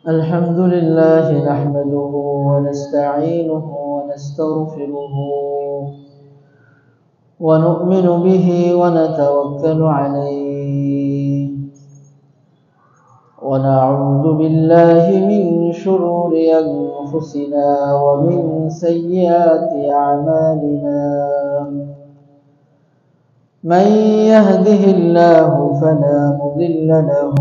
الحمد لله نحمده ونستعينه ونستغفره ونؤمن به ونتوكل عليه ونعوذ بالله من شرور أنفسنا ومن سيئات أعمالنا من يهده الله فلا مضل له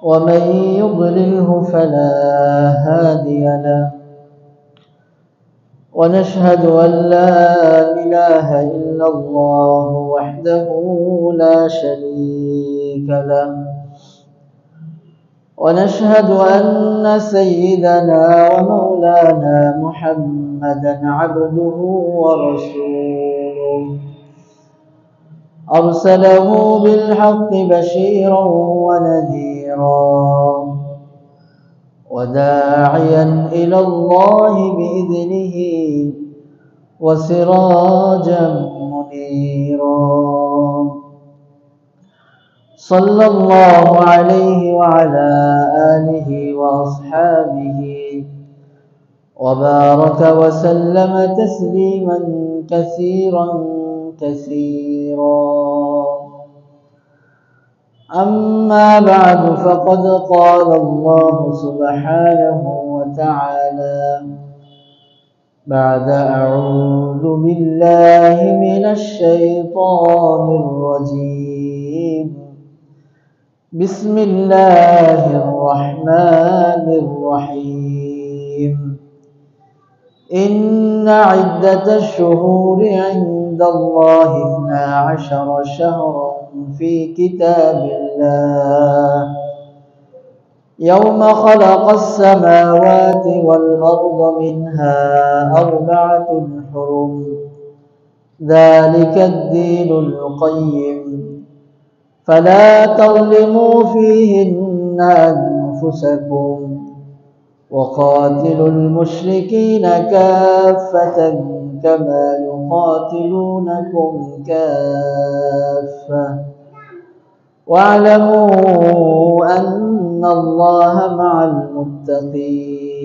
ومن يضلله فلا هادي له ونشهد أن لا إله إلا الله وحده لا شريك له ونشهد أن سيدنا ومولانا محمدا عبده ورسوله أرسله بالحق بشيرا ونذيرا وداعيا إلى الله بإذنه وسراجا منيرا صلى الله عليه وعلى آله وأصحابه وبارك وسلم تسليما كثيرا أما بعد فقد قال الله سبحانه وتعالى بعد أعوذ بالله من الشيطان الرجيم بسم الله الرحمن الرحيم إن عدة الشهور عند الله 12 شهرا في كتاب الله يوم خلق السماوات والأرض منها 4 حرم ذلك الدين القيم فلا تظلموا فيهن أنفسكم وقاتلوا المشركين كافة كما يقاتلونكم كافة واعلموا أن الله مع المتقين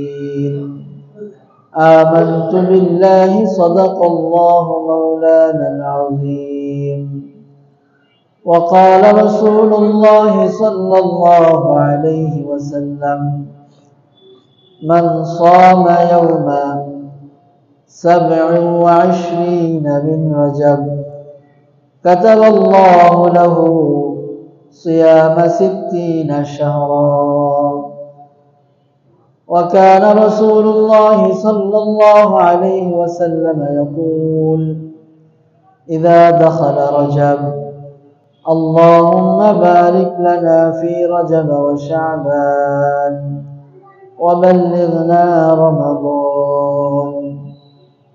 آمنت بالله صدق الله مولانا العظيم وقال رسول الله صلى الله عليه وسلم من صام يوم 27 من رجب كتب الله له صيام 60 شهرا وكان رسول الله صلى الله عليه وسلم يقول إذا دخل رجب اللهم بارك لنا في رجب وشعبان وبلغنا رمضان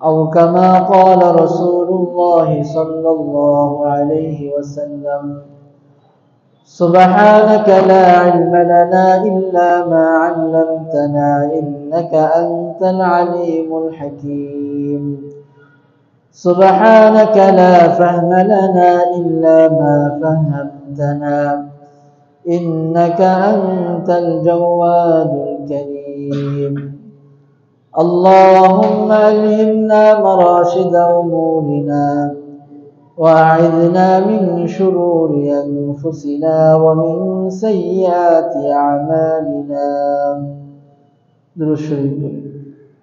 أو كما قال رسول الله صلى الله عليه وسلم سبحانك لا علم لنا إلا ما علمتنا إنك أنت العليم الحكيم سبحانك لا فهم لنا إلا ما فهمتنا إنك أنت الجواد الكريم اللهم ألهمنا مراشد أمورنا وأعذنا من شرور أنفسنا ومن سيئات أعمالنا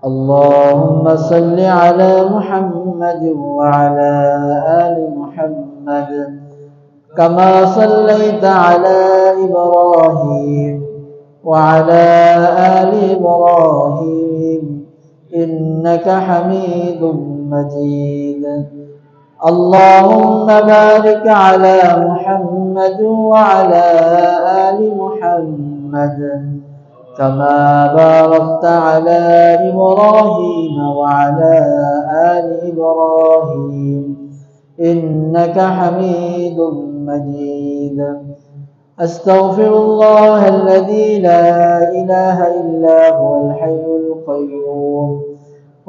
اللهم صل على محمد وعلى آل محمد كما صليت على إبراهيم وعلى آل إبراهيم إنك حميد مجيد اللهم بارك على محمد وعلى آل محمد كما باركت على إبراهيم وعلى آل إبراهيم إنك حميد مجيد أستغفر الله الذي لا إله إلا هو الحي القيوم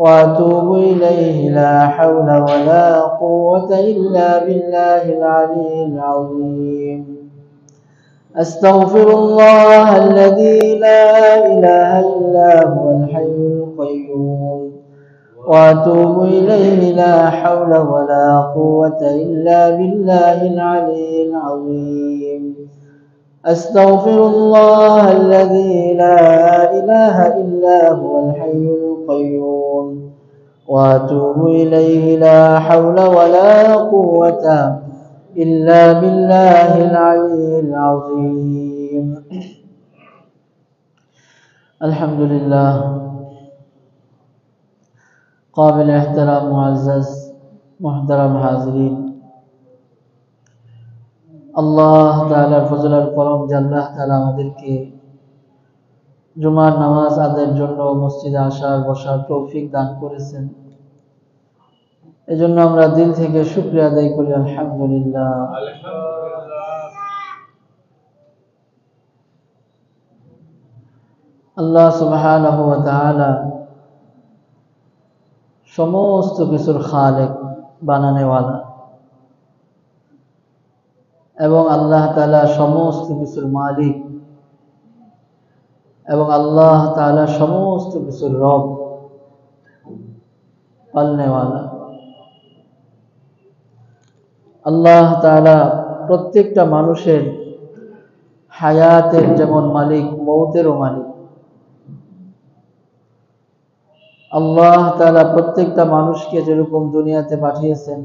وأتوب إليه لا حول ولا قوة إلا بالله العلي العظيم أستغفر الله الذي لا إله إلا هو الحي القيوم وأتوب إليه لا حول ولا قوة إلا بالله العلي العظيم أستغفر الله الذي لا إله إلا هو الحي القيوم وأتوب إليه لا حول ولا قوة إلا بالله العلي العظيم الحمد لله قابل احترام معزز محترم حاضرین আল্লাহ তাআলার ফজল আর করম যে আল্লাহ তাআলা আমাদেরকে জুমার নামাজ আদায়ের জন্য মসজিদে আসার বসার তৌফিক দান করেছেন এজন্য আমরা দিল থেকে শুকরিয়া আদায় করি আলহামদুলিল্লাহ আল্লাহ সুবহানাহু ওয়া তাআলা সমস্ত কিছুর খালেক বানানেওয়ালা এবং আল্লাহ তাআলা সমস্ত কিছুর মালিক এবং আল্লাহ তাআলা সমস্ত কিছুর রব পালনেওয়ালা আল্লাহ তাআলা প্রত্যেকটা মানুষের হায়াতের যেমন মালিক মৌতেরও মালিক আল্লাহ তাআলা প্রত্যেকটা মানুষকে যেরকম দুনিয়াতে পাঠিয়েছেন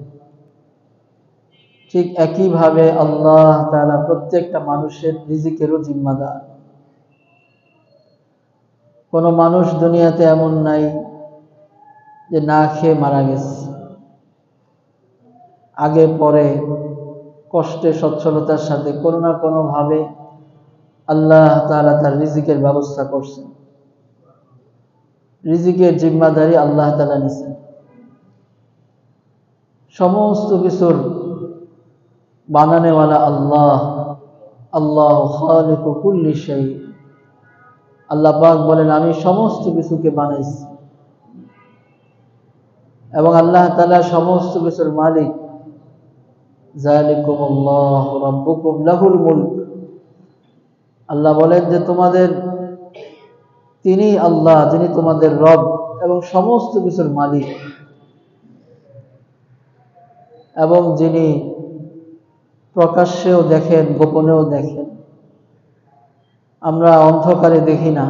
ঠিক একই ভাবে আল্লাহ তাআলা প্রত্যেকটা মানুষের রিজিকেরও জিম্মাদার কোনো মানুষ দুনিয়াতে এমন নাই যে না খেয়ে মারা গেছে আগে পরে কষ্টে সচ্ছলতার সাথে কোনো না কোনো ভাবে আল্লাহ তাআলা তার রিজিকের ব্যবস্থা করছেন রিজিকের জিম্মাদারি আল্লাহ তাআলা নিছেন সমস্ত কিছুর বানানেওয়ালা আল্লাহ আল্লাহু খালিকু কুল্লি শাই আল্লাহ পাক বলেন আমি সমস্ত কিছুকে বানাইছি এবং আল্লাহ তাআলা সমস্ত কিছুর মালিক যালিকুমুল্লাহু রাব্বুকুম লাহুল মুলক আল্লাহ বলেন যে তোমাদের তিনি আল্লাহ যিনি তোমাদের রব এবং সমস্ত কিছুর মালিক এবং যিনি প্রকাশ্যেও দেখেন গোপনেও দেখেন আমরা অন্ধকারে দেখি না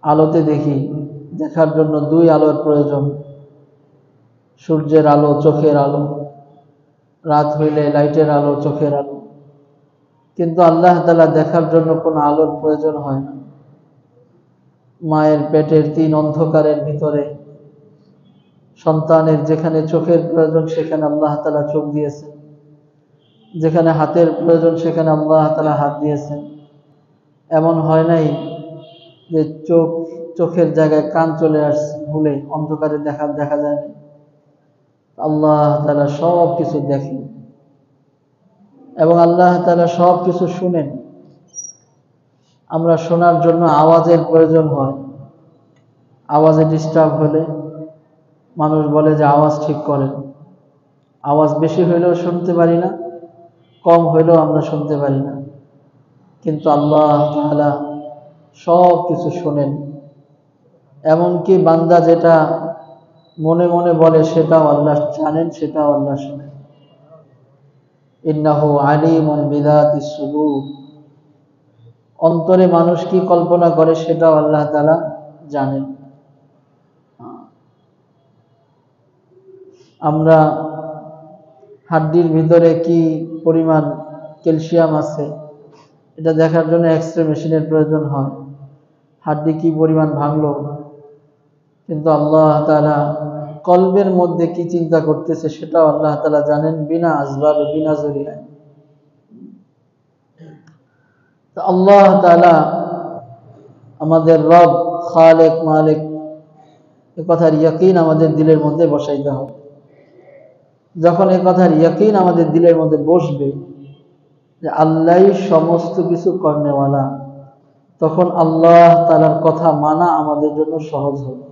আলোতে দেখি দেখার জন্য দুই আলোর প্রয়োজন সূর্যের আলো চোখের আলো রাত হইলে লাইটের আলো চোখের আলো কিন্তু আল্লাহ তাআলা দেখার জন্য কোনো আলোর প্রয়োজন হয় না মায়ের পেটের তিন অন্ধকারের ভিতরে সন্তানের যেখানে চোখের প্রয়োজন সেখানে আল্লাহ তাআলা চোখ দিয়েছেন যেখানে হাতের প্রয়োজন সেখানে আল্লাহ তাআলা হাত দিয়েছেন এমন হয় নাই যে চোখের জায়গায় কান চলে আসছে ভুলে অন্ধকারে দেখা যায় না আল্লাহ তাআলা সব কিছু দেখেন এবং আল্লাহ তাআলা সব কিছু শুনেন আমরা শোনার জন্য আওয়াজের প্রয়োজন হয় আওয়াজে ডিস্টার্ব হলে মানুষ বলে যে আওয়াজ ঠিক করেন আওয়াজ বেশি হইলেও শুনতে পারি না কম হইলেও আমরা শুনতে পারি না কিন্তু আল্লাহ তাআলা সব কিছু শোনেন এমনকি বান্দা যেটা মনে মনে বলে সেটাও আল্লাহ জানেন সেটাও আল্লাহ শুনেন ইন্নাহু আলিমুন বিযাতিস সুদূর অন্তরে মানুষ কি কল্পনা করে সেটাও আল্লাহ তাআলা জানেন আমরা হাড্ডির ভিতরে কি পরিমাণ ক্যালসিয়াম আছে এটা দেখার জন্য এক্সরে মেশিনের প্রয়োজন হয় হাড্ডি কি পরিমাণ ভাঙলো কিন্তু আল্লাহ তাআলা কলবের মধ্যে কি চিন্তা করতেছে সেটাও আল্লাহ তাআলা জানেন বিনা আসবাবে বিনা জরিয়ায় তো আল্লাহ তাআলা আমাদের রব খালেক মালিক এই কথার ইয়াকিন আমাদের দিলের মধ্যে বসাইতে হবে যখন এই কথার ইয়াকিন আমাদের দিলের মধ্যে বসবে যে আল্লাহই সমস্ত কিছু কর্নেওয়ালা তখন আল্লাহ তাআলার কথা মানা আমাদের জন্য সহজ হবে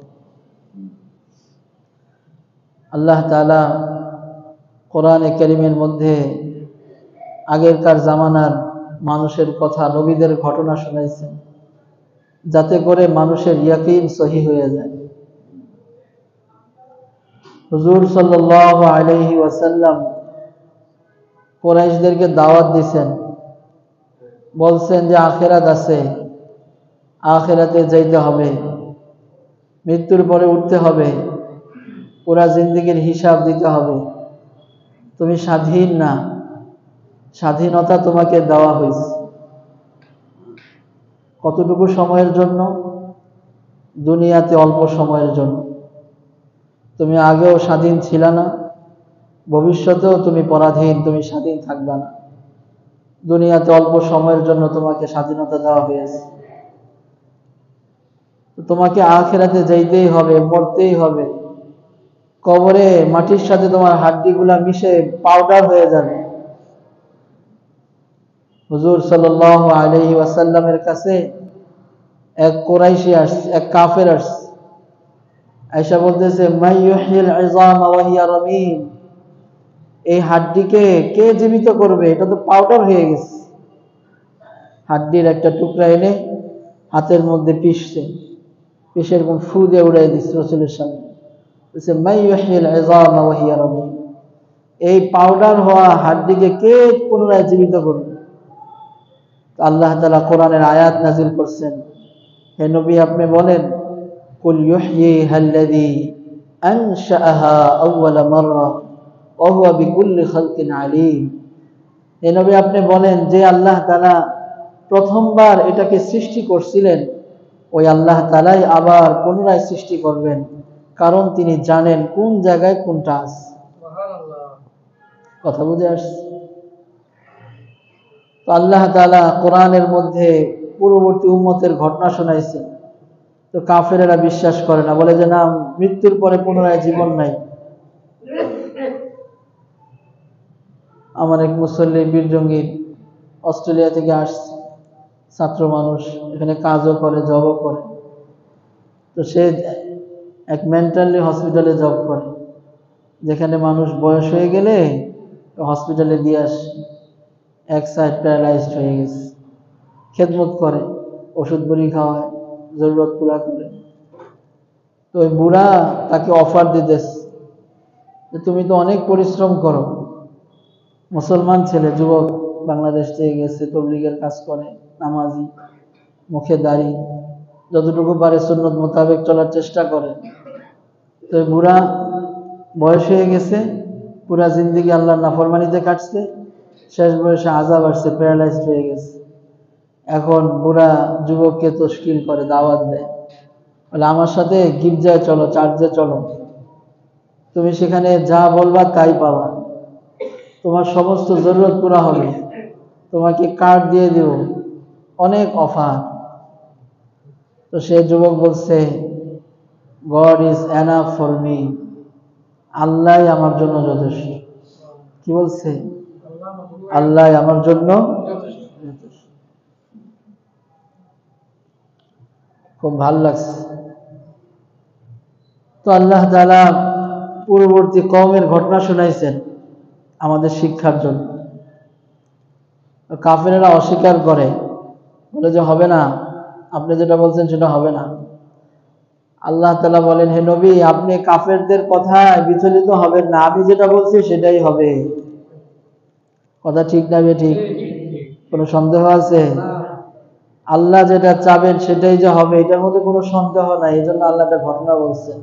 আল্লাহ তাআলা কোরআনে কারীমের মধ্যে আগেরকার জামানার মানুষের কথা, নবীদের ঘটনা শোনাইছেন, যাতে করে মানুষের ইয়াকিন সহি হয়ে যায়। হুজুর সাল্লাল্লাহু আলাইহি ওয়াসাল্লাম কুরাইশদেরকে দাওয়াত দিয়েছেন, বলছেন যে আখিরাত আছে, আখিরাতে যাইতে হবে, মৃত্যুর পরে উঠতে হবে, পুরা জিন্দেগীর হিসাব দিতে হবে। তুমি স্বাধীন না, স্বাধীনতা তোমাকে দেওয়া হয়েছে। কতটুকু সময়ের জন্য? দুনিয়াতে অল্প সময়ের জন্য। তুমি আগেও স্বাধীন ছিল না, ভবিষ্যতেও তুমি পরাধীন, তুমি স্বাধীন থাকবে না। দুনিয়াতে অল্প সময়ের জন্য তোমাকে স্বাধীনতা দেওয়া হয়েছে। তোমাকে আখিরাতে যাইতেই হবে, মরতেই হবে। কবরে মাটির সাথে তোমার হাড্ডিগুলা মিশে পাউডার হয়ে যাবে। হুজুর সাল্লাল্লাহু আলাইহি ওয়াসাল্লামের কাছে এক কুরাইশি আসছে, এক কাফের আসছে, আয়েশা বলতেছে, মান ইউহিল ইযামা ওয়া হিয়া রামীম, এই হাড্ডিকে কে জীবিত করবে? এটা তো পাউডার হয়ে গেছে। হাড্ডির একটা টুকরা এনে হাতের মধ্যে পিষছে, পিষে এরকম ফু দিয়ে উড়াই দিচ্ছে রাসূলের সামনে। বলছে, মান ইউহিল ইযামা ওয়া হিয়া রামীম, এই পাউডার হওয়া হাড্ডিকে কে পুনরায় জীবিত করবে? আল্লাহ তাআলা কোরআনের আয়াত নাযিল করছেন, হে নবী আপনি বলেন, কুল ইউহয়িহাল্লাযী আনশাআহা আউওয়ালা মাররা ওয়া হুয়া বিকুল্লি খালকিন আলীম। হে নবী আপনি বলেন, যে আল্লাহ তাআলা প্রথমবার এটাকে সৃষ্টি করছিলেন, ওই আল্লাহ তাআলাই আবার পুনরায় সৃষ্টি করবেন, কারণ তিনি জানেন কোন জায়গায় কোনটা আছে। সুবহানাল্লাহ। কথা বুঝে আসছে? তো আল্লাহ তাআলা কোরআনের মধ্যে পূর্ববর্তী উম্মতের ঘটনা শোনাইছেন। তো কাফেরেরা বিশ্বাস করে না, বলে যে না, মৃত্যুর পরে পুনরায় জীবন নাই। আমার এক মুসল্লি বীরজঙ্গি অস্ট্রেলিয়া থেকে আসছে, ছাত্র মানুষ, এখানে কাজও করে, জবও করে। তো সে এক মেন্টালি হসপিটালে জব করে, যেখানে মানুষ বয়স হয়ে গেলে হসপিটালে দিয়ে আসে, এক সাইড প্যারালাইজড হয়ে গেছে, খেদমত করে, ওষুধ বড়ি খাওয়ায়, জরুরত পুরা করে। তো ওই বুড়া তাকে অফার দিতেছে যে তুমি তো অনেক পরিশ্রম করো, মুসলমান ছেলে, যুবক, বাংলাদেশ থেকে গেছে, তবলিগের কাজ করে, নামাজি, মুখে দাড়ি, যতটুকু পারে সুন্নত মোতাবেক চলার চেষ্টা করে। তো বুড়া বয়স হয়ে গেছে, পুরা জিন্দেগি আল্লাহর নাফরমানিতে কাটছে, শেষ বয়সে আযাব আসছে, প্যারালাইজড হয়ে গেছে। এখন বুড়া যুবককে তশকিল করে, দাওয়াত দেয়, বলে আমার সাথে গির্জায় চলো, চার্চে চলো, তুমি সেখানে যা বলবা তাই পাবা, তোমার সমস্ত জরুরত পুরা হবে, তোমাকে কার্ড দিয়ে দেব, অনেক অফার। তো সে যুবক বলছে, God is enough for me, আল্লাহ আমার জন্য যথেষ্ট। কি বলছে? আল্লাহ আমার জন্য যথেষ্ট। খুব ভাল লাগছে। তো আল্লাহ তাআলা পূর্ববর্তী কওমের ঘটনা শোনাইছেন আমাদের শিক্ষার জন্য। কাফেরেরা অস্বীকার করে, বলে যে হবে না, আপনি যেটা বলছেন সেটা হবে না। আল্লাহ তাআলা বলেন, হে নবী আপনি কাফেরদের কথায় বিচলিত হবেন না, আমি যেটা বলছি সেটাই হবে। কথা ঠিক না বেঠিক? কোনো সন্দেহ আছে? আল্লাহ যেটা চাবেন সেটাই যে হবে, এটার মধ্যে কোনো সন্দেহ নাই। এই জন্য আল্লাহ একটা ঘটনা বলছেন,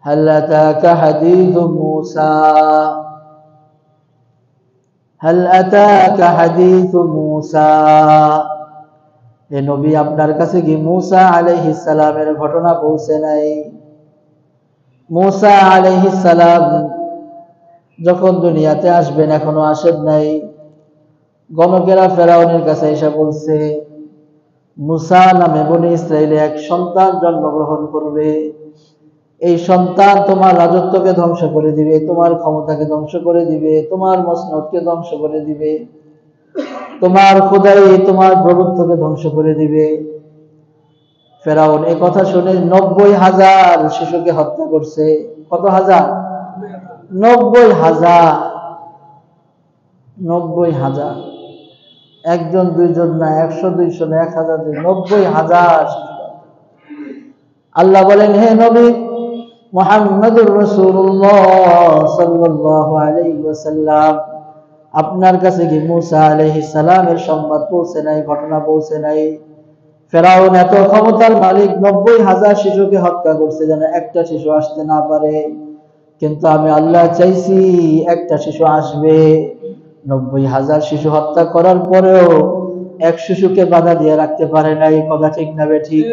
হাল আতাকা হাদিসু মূসা, হাল আতাকা হাদিসু মূসা, হে নবী আপনার কাছে কি মূসা আলাইহিস সালামের ঘটনা পৌঁছে নাই? মূসা আলাইহিস সালাম যখন দুনিয়াতে আসবেন এখনো আসেন নাই। গণকেরা ফেরাউনের কাছে এসে বলছে, মূসা নামে বনি ইসরাইলে এক সন্তান জন্মগ্রহণ করবে, এই সন্তান তোমার রাজত্বকে ধ্বংস করে দিবে, তোমার ক্ষমতাকে ধ্বংস করে দিবে, তোমার মসনদকে ধ্বংস করে দিবে, তোমার খোদাই, তোমার প্রভুত্বকে ধ্বংস করে দিবে। ফেরাউন এই কথা শুনে 90,000 শিশুকে হত্যা করছে। কত হাজার? 90,000, 90,000, একজন দুইজন না, 100 200 না, 1000 90,000। আল্লাহ বলেন, হে নবী মুহাম্মদুর রাসূলুল্লাহ সাল্লাল্লাহু আলাইহি ওয়াসাল্লাম, আপনার কাছে কি মূসা আলাইহিস সালামের সংবাদ পৌঁছে নাই, ঘটনা পৌঁছে নাই? ফেরাউন এত ক্ষমতার মালিক, 90,000 শিশুকে হত্যা করছে যেন একটা শিশু আসতে না পারে। কিন্তু আমি আল্লাহ চাইছি একটা শিশু আসবে। 90,000 শিশু হত্যা করার পরেও এক শিশুকে বাধা দিয়ে রাখতে পারে নাই। কথা ঠিক না বেঠিক?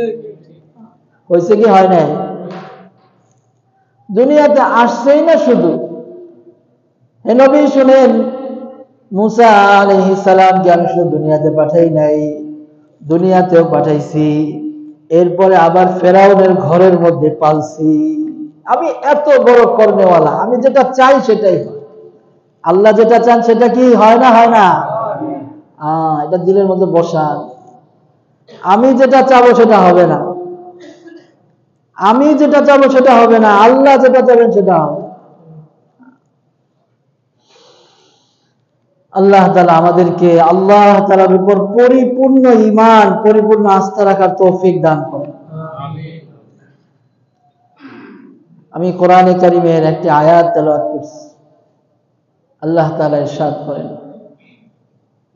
হয়েছে কি হয় নাই? দুনিয়াতে আসছেই না শুধু, হে নবী শুনেন, মূসা আলাইহিস সালামকে আমি শুধু দুনিয়াতে পাঠাই নাই, দুনিয়াতেও পাঠাইছি, এরপরে আবার ফেরাউনের ঘরের মধ্যে পালছি। আমি এত বড় কর্নেওয়ালা, আমি যেটা চাই সেটাই হয়। আল্লাহ যেটা চান সেটা কি হয় না? হয় না? এটা দিলের মধ্যে বসান। আমি যেটা চাবো সেটা হবে না, আমি যেটা চাবো সেটা হবে না, আল্লাহ যেটা চাবেন সেটা হবে। আল্লাহ তাআলা আমাদেরকে আল্লাহ তাআলার উপর পরিপূর্ণ ঈমান, পরিপূর্ণ আস্থা রাখার তৌফিক দান করেন। আমি কোরআনে কারীমের একটি আয়াত তেলাওয়াত করছি। আল্লাহ তাআলা ইরশাদ করেন,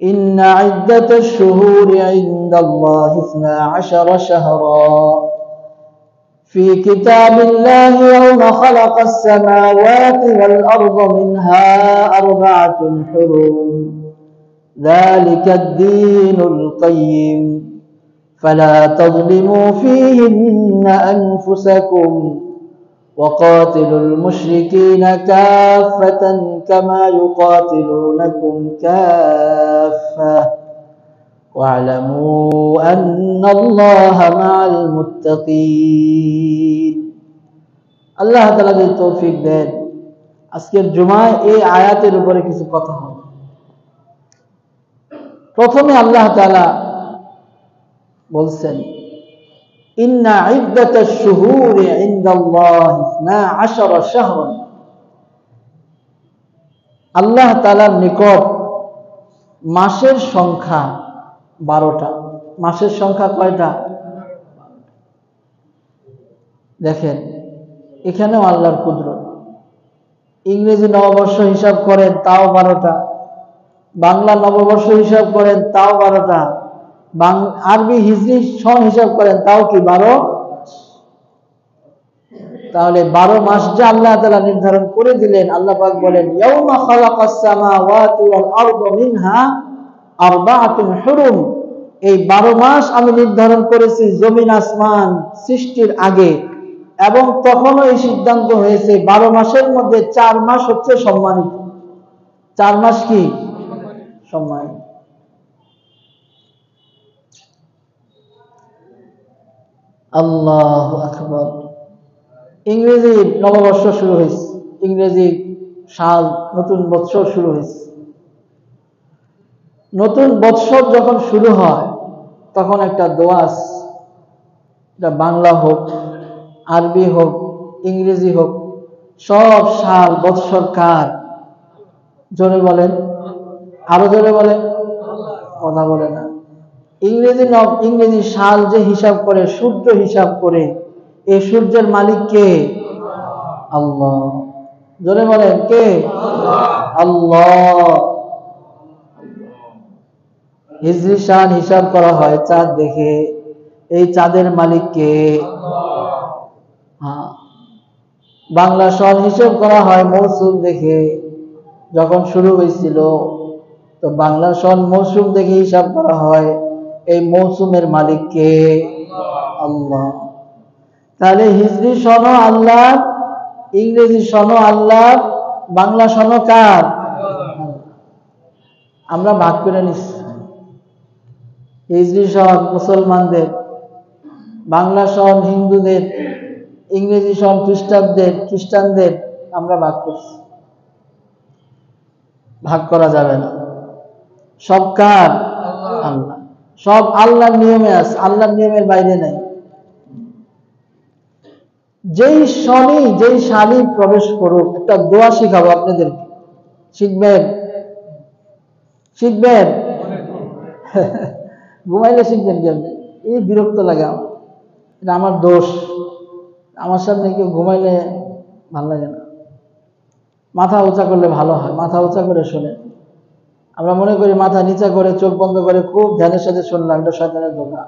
ইন্না ইদ্দাতাশ শুহুরি ইনদাল্লাহি 12 শাহরা في كتاب الله يوم خلق السماوات والأرض منها 4 حرم ذلك الدين القيم فلا تظلموا فيهن أنفسكم وقاتلوا المشركين كافة كما يقاتلونكم كافة واعلموا أن الله مع المتقين। আল্লাহ তাআলা যদি তৌফিক দেন, আজকের জুমায় এই আয়াতের উপরে কিছু কথা হবে। প্রথমে আল্লাহ তাআলা বলছেন, ইন্না ইদ্দাতাশ শুহুরি ইনদাল্লাহি 12 শাহরান। আল্লাহ তাআলার নিকট মাসের সংখ্যা 12টা। মাসের সংখ্যা কয়টা? দেখেন, এখানেও আল্লাহর কুদরত। ইংরেজি নববর্ষ হিসাব করেন তাও 12টা, বাংলা নববর্ষ হিসাব করেন তাও 12টা, আরবি হিজরি সন হিসাব করেন তাও কি 12। তাহলে 12 মাস যে আল্লাহ তাআলা নির্ধারণ করে দিলেন, আল্লাহ পাক বলেন, ইয়াউমা খালাকাস সামাওয়াতি ওয়াল আরদা মিনহা 4 হুরুম। এই 12 মাস আমি নির্ধারণ করেছি জমিন আসমান সৃষ্টির আগে, এবং তখনও এই সিদ্ধান্ত হয়েছে 12 মাসের মধ্যে 4 মাস হচ্ছে সম্মানিত। 4 মাস কি সম্মানিত? আল্লাহু আকবার। ইংরেজি নববর্ষ শুরু হয়েছে, ইংরেজি সাল, নতুন বৎসর শুরু হয়েছে। নতুন বৎসর যখন শুরু হয় তখন একটা দোয়া আছে, এটা বাংলা হোক, আরবি হোক, ইংরেজি হোক, সব সাল বৎসর কার? জোরে বলেন, আরো জোরে বলেন, কথা বলে না। ইংরেজি সাল যে হিসাব করে, সূর্য হিসাব করে, এই সূর্যের মালিক কে? আল্লাহ। জোরে বলেন, কে? আল্লাহ। হিজরি সাল হিসাব করা হয় চাঁদ দেখে, এই চাঁদের মালিক কে? হ্যাঁ। বাংলা সন হিসাব করা হয় মৌসুম দেখে, যখন শুরু হয়েছিল তো বাংলা সন মৌসুম দেখে হিসাব করা হয়, এই মৌসুমের মালিক কে? আল্লাহ। তাহলে হিজরি সনও আল্লাহ, ইংরেজি সনও আল্লাহ, বাংলা সনও কার? আমরা ভাগ করে নিচ্ছি, হিজরি সন মুসলমানদের, বাংলা সন হিন্দুদের, ইংরেজি সন খ্রিস্টানদের আমরা ভাগ করছি। ভাগ করা যাবে না, সব কার? আল্লাহ। সব আল্লাহর নিয়মে আছে, আল্লাহর নিয়মের বাইরে নাই। যেই শনি যেই শালি প্রবেশ করুক, একটা দোয়া শিখাবো আপনাদেরকে, শিখবেন? শিখবেন? ঘুমাইলে শিখবেন কেমনে? এই বিরক্ত লাগে আমার, এটা আমার দোষ। আমার সামনে কেউ ঘুমাইলে ভালো লাগে না। মাথা উঁচা করলে ভালো হয়, মাথা উঁচা করে শোনে। আমরা মনে করি মাথা নিচা করে চোখ বন্ধ করে খুব ধ্যানের সাথে শুনলাম, এটা শয়তানের ধোঁকা।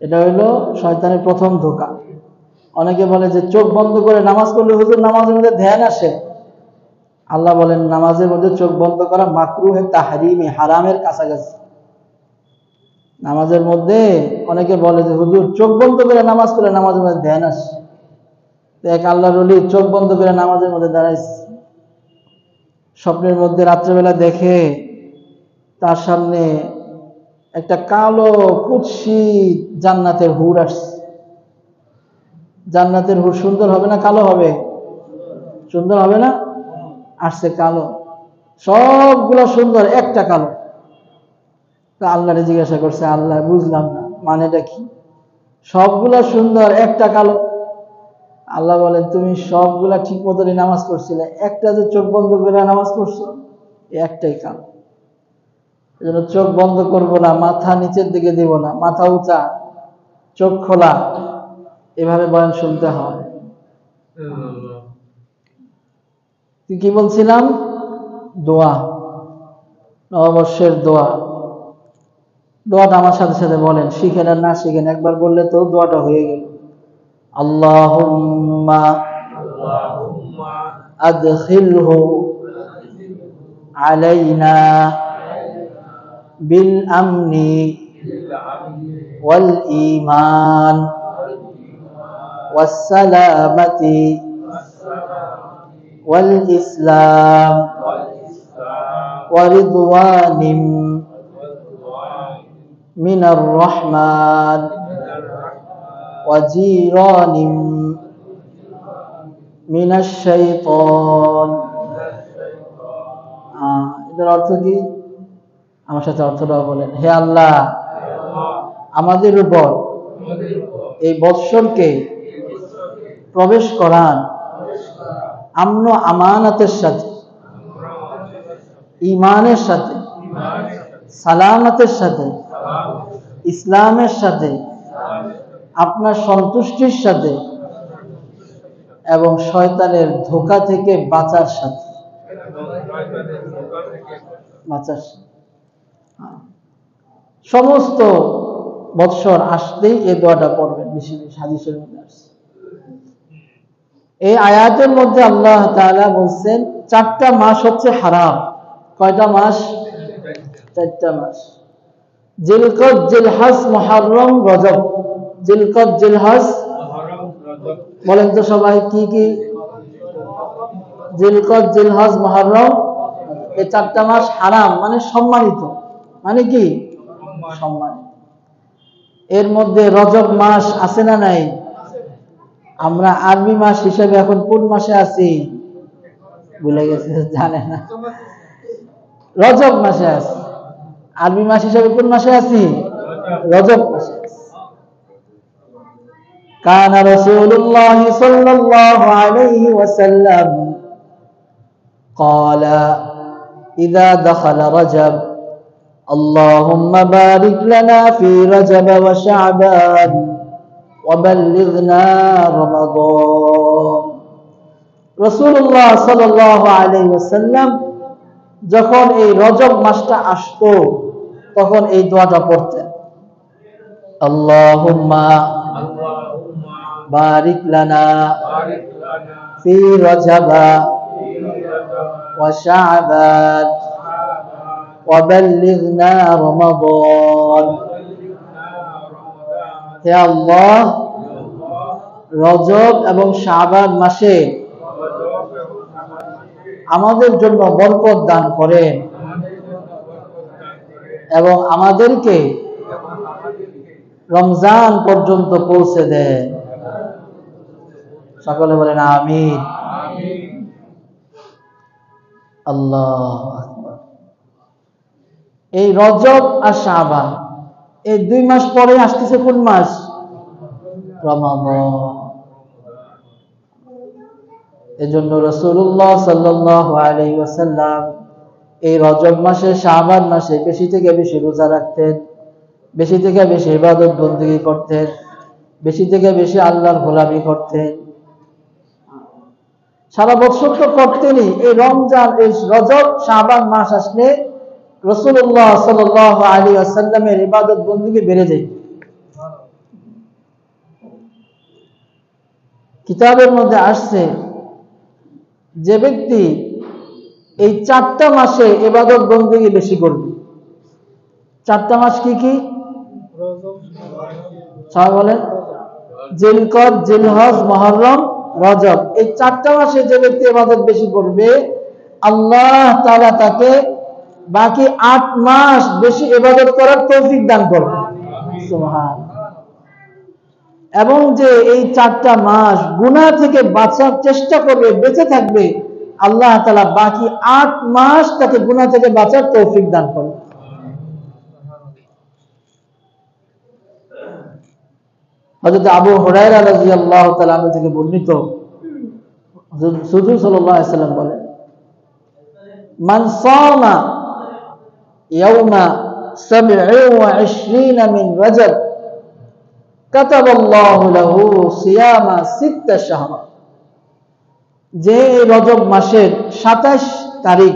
এটা হইলো শয়তানের প্রথম ধোঁকা। অনেকে বলে যে চোখ বন্ধ করে নামাজ পড়লে হুজুর নামাজের মধ্যে ধ্যান আসে। আল্লাহ বলেন নামাজের মধ্যে চোখ বন্ধ করা মাকরুহে তাহরিমি, হারামের কাছাকাছি। নামাজের মধ্যে অনেকে বলে যে হুজুর চোখ বন্ধ করে নামাজ পড়লে নামাজের মধ্যে ধ্যান আসে। এক আল্লাহর ওলি চোখ বন্ধ করে নামাজের মধ্যে দাঁড়াইছে, স্বপ্নের মধ্যে রাত্রেবেলা দেখে তার সামনে একটা কালো কুৎসিত জান্নাতের হুর আসছে। জান্নাতের হুর সুন্দর হবে না কালো হবে? সুন্দর হবে না? আসছে কালো, সবগুলো সুন্দর, একটা কালো। তা আল্লাহরে জিজ্ঞাসা করছে, আল্লাহ বুঝলাম না মানেটা কি? সবগুলা সুন্দর, একটা কালো। আল্লাহ বলেন তুমি সবগুলা ঠিক মতনই নামাজ পড়ছিলে, একটা যে চোখ বন্ধ করে নামাজ পড়ছো, একটাই কালো। এই জন্য চোখ বন্ধ করবো না, মাথা নিচের দিকে দিব না, মাথা উঁচা, চোখ খোলা, এভাবে বয়ান শুনতে হয়। কি বলছিলাম? দোয়া, নববর্ষের দোয়া। দোয়াটা আমার সাথে সাথে বলেন, শিখেন আর না শিখেন, একবার বললে তো দোয়াটা হয়ে গেল। আল্লাহুম্মা আদখিলহু আলাইনা বিল আমনি ওয়াল ঈমান ওয়াস সালামাতি ওয়াল ইসলাম ওয়া রিদওয়ানিম মিনার রহমান ওয়া জিরানিম মিনাশ শাইতান। এটার অর্থ কি? আমার সাথে অর্থটাও বলেন। হে আল্লাহ, আমাদের উপর এই বৎসরকে প্রবেশ করান আমন আমানাতের সাথে, ঈমানের সাথে, সালামতের সাথে, ইসলামের সাথে, আপনার সন্তুষ্টির সাথে এবং শয়তানের ধোঁকা থেকে বাঁচার সাথে। সমস্ত বৎসর আসতেই এই দোয়াটা পড়বেন, বেশি বেশি হাদিসের মধ্যে আসছে। এই আয়াতের মধ্যে আল্লাহ তাআলা বলছেন 4টা মাস হচ্ছে হারাম। কয়টা মাস? 4টা মাস। জিলকদ, জিলহজ, মুহররম, রজব। জিলকদ, জিলহজ, বলেন তো সবাই কি কি? জিলকদ, জিলহজ, মুহররম, এই 4টা মাস হারাম, মানে সম্মানিত। মানে কি? সম্মানিত। এর মধ্যে রজব মাস আছে না নাই? আমরা আরবি মাস হিসেবে এখন কোন মাসে আছি? ভুলে গেছে, জানে না। রজব মাসে আছি। আরবি মাস হিসেবে কোন মাসে আছি? রজব মাসে আছি। কানা রাসূলুল্লাহ সাল্লাল্লাহু আলাইহি ওয়াসাল্লাম قال إذا دخل رجب اللهم بارك لنا في رجب وشعبان وبلغنا رمضان। রাসূলুল্লাহ সাল্লাল্লাহু আলাইহি ওয়াসাল্লাম যখন এই রজব মাসটা আসতো তখন এই দোয়াটা পড়তেন, আল্লাহুম্মা বারিক লানা ফি রজবা ওয়া শাবান ওয়া বাল্লিগনা রমাদান। হে আল্লাহ, রজব এবং শাবান মাসে আমাদের জন্য বরকত দান করেন এবং আমাদেরকে রমজান পর্যন্ত পৌঁছে দেন। সকলে বলেন আমিন। আল্লাহু আকবার। এই রজব আর শাবান, এই 2 মাস পরে আসতেছে কোন মাস? রমাদান। এজন্য রাসূলুল্লাহ সাল্লাল্লাহু আলাইহি ওয়াসাল্লাম এই রজব মাসে, শাবান মাসে বেশি থেকে বেশি রোজা রাখতেন, বেশি থেকে বেশি ইবাদত বন্দেগী করতেন, বেশি থেকে বেশি আল্লাহর গোলামি করতেন। সারা বছর তো করতেনই, এই রমজান, এই রজব শাবান মাস আসলে রাসূলুল্লাহ সাল্লাল্লাহু আলাইহি ওয়াসাল্লামের ইবাদত বন্দেগী বেড়ে যায়। কিতাবের মধ্যে আসছে, যে ব্যক্তি এই 4টা মাসে ইবাদত বন্দেগী বেশি করবে। 4টা মাস কি কি? সবাই বলেন। জিলকদ, জিলহজ, মুহররম, রজব। এই 4টা মাসে যে ব্যক্তি ইবাদত বেশি করবে, আল্লাহ তাআলা তাকে বাকি 8 মাস বেশি ইবাদত করার তৌফিক দান করবে। সুবহানাল্লাহ। এবং যে এই 4টা মাস গুনাহ থেকে বাঁচার চেষ্টা করবে, বেঁচে থাকবে, আল্লাহ তাআলা বাকি 8 মাস তাকে গুনাহ থেকে বাঁচার তৌফিক দান করবে। হযরত আবু হুরায়রা রাদিয়াল্লাহু তাআলা আনহু থেকে বর্ণিত, রাসূল সাল্লাল্লাহু আলাইহি ওয়াসাল্লাম বলেন, মান সামা ইয়াওমা 27 মিন রজব কাতাবাল্লাহু লাহু সিয়ামা 6 শাহর। যে রজব মাসের 27 তারিখ